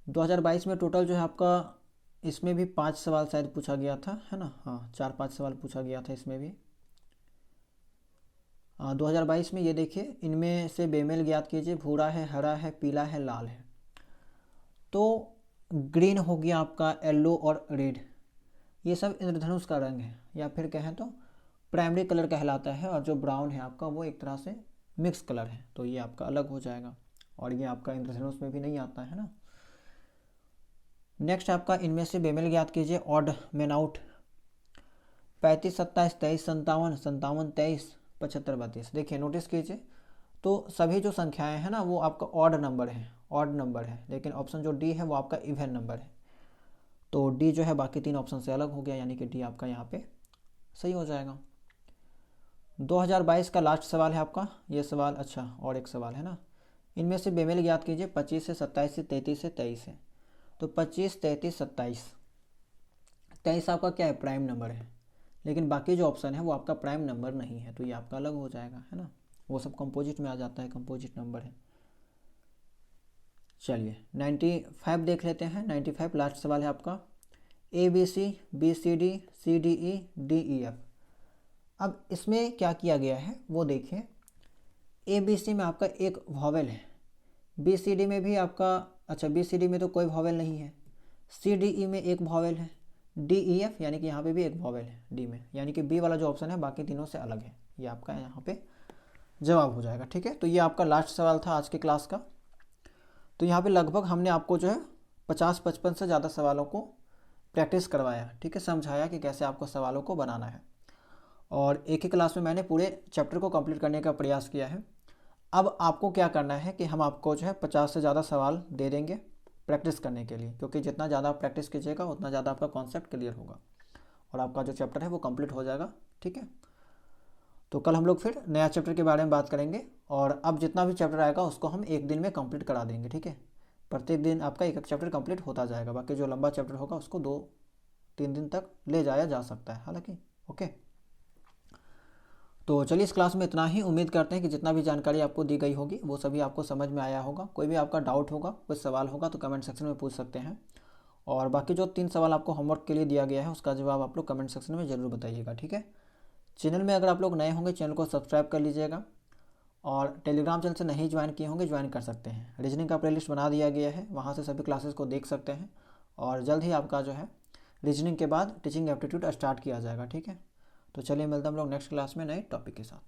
2022 में टोटल जो है आपका, इसमें भी 5 सवाल शायद पूछा गया था, है ना। हाँ 4-5 सवाल पूछा गया था इसमें भी। 2022 में ये देखिए, इनमें से बेमेल ज्ञात कीजिए। भूरा है, हरा है, पीला है, लाल है। तो ग्रीन हो गया आपका, येलो और रेड, ये सब इंद्रधनुष का रंग है, या फिर कहें तो प्राइमरी कलर कहलाता है। और जो ब्राउन है आपका वो एक तरह से मिक्स कलर है, तो ये आपका अलग हो जाएगा, और ये आपका इंद्रधनुष में भी नहीं आता है ना। नेक्स्ट आपका इनमें से बेमेल ज्ञात कीजिए। Odd man out, 35, 27, 23, 57, 57, 23, 75, 32। देखिए नोटिस कीजिए, तो सभी जो संख्याएं हैं ना वो आपका ऑड नंबर है, ऑड नंबर है। लेकिन ऑप्शन जो डी है वो आपका इवन नंबर है, तो डी जो है बाकी तीन ऑप्शन से अलग हो गया, यानी कि डी आपका यहाँ पे सही हो जाएगा। 2022 का लास्ट सवाल है आपका ये सवाल। अच्छा और एक सवाल है ना, इनमें से बेमेल ज्ञात कीजिए। 25 से 27 से 33 से 23 है। तो 25, 33, 27, 23 आपका क्या है, प्राइम नंबर है। लेकिन बाकी जो ऑप्शन है वो आपका प्राइम नंबर नहीं है, तो ये आपका अलग हो जाएगा, है ना। वो सब कंपोजिट में आ जाता है, कंपोजिट नंबर है। चलिए 95 देख लेते हैं। 95 लास्ट सवाल है आपका। ABC, BCD, CDE, DEF। अब इसमें क्या किया गया है वो देखिए। ABC में आपका एक वॉवेल है, BCD में भी आपका, अच्छा BCD में तो कोई वॉवेल नहीं है, CDE में एक वॉवेल है, DEF यानी कि यहाँ पे भी एक वॉवेल है डी में, यानी कि बी वाला जो ऑप्शन है बाकी तीनों से अलग है। ये आपका यहाँ पे जवाब हो जाएगा, ठीक है। तो ये आपका लास्ट सवाल था आज के क्लास का। तो यहाँ पे लगभग हमने आपको जो है 50-55 से ज़्यादा सवालों को प्रैक्टिस करवाया, ठीक है, समझाया कि कैसे आपको सवालों को बनाना है। और एक ही क्लास में मैंने पूरे चैप्टर को कंप्लीट करने का प्रयास किया है। अब आपको क्या करना है कि हम आपको जो है 50 से ज़्यादा सवाल दे देंगे, प्रैक्टिस करने के लिए, क्योंकि जितना ज़्यादा आप प्रैक्टिस कीजिएगा उतना ज़्यादा आपका कॉन्सेप्ट क्लियर होगा और आपका जो चैप्टर है वो कंप्लीट हो जाएगा। ठीक है, तो कल हम लोग फिर नया चैप्टर के बारे में बात करेंगे और अब जितना भी चैप्टर आएगा उसको हम एक दिन में कंप्लीट करा देंगे। ठीक है, प्रत्येक दिन आपका एक एक चैप्टर कंप्लीट होता जाएगा, बाकी जो लंबा चैप्टर होगा उसको 2-3 दिन तक ले जाया जा सकता है हालांकि। ओके, तो चलिए इस क्लास में इतना ही। उम्मीद करते हैं कि जितना भी जानकारी आपको दी गई होगी वो सभी आपको समझ में आया होगा। कोई भी आपका डाउट होगा, कोई सवाल होगा तो कमेंट सेक्शन में पूछ सकते हैं, और बाकी जो 3 सवाल आपको होमवर्क के लिए दिया गया है उसका जवाब आप लोग कमेंट सेक्शन में ज़रूर बताइएगा। ठीक है, चैनल में अगर आप लोग नए होंगे चैनल को सब्सक्राइब कर लीजिएगा, और टेलीग्राम चैनल से नहीं ज्वाइन किए होंगे ज्वाइन कर सकते हैं। रीजनिंग का प्लेलिस्ट बना दिया गया है, वहाँ से सभी क्लासेस को देख सकते हैं, और जल्द ही आपका जो है रीजनिंग के बाद टीचिंग एप्टीट्यूड स्टार्ट किया जाएगा। ठीक है, तो चलिए मिलते हैं हम लोग नेक्स्ट क्लास में नए टॉपिक के साथ।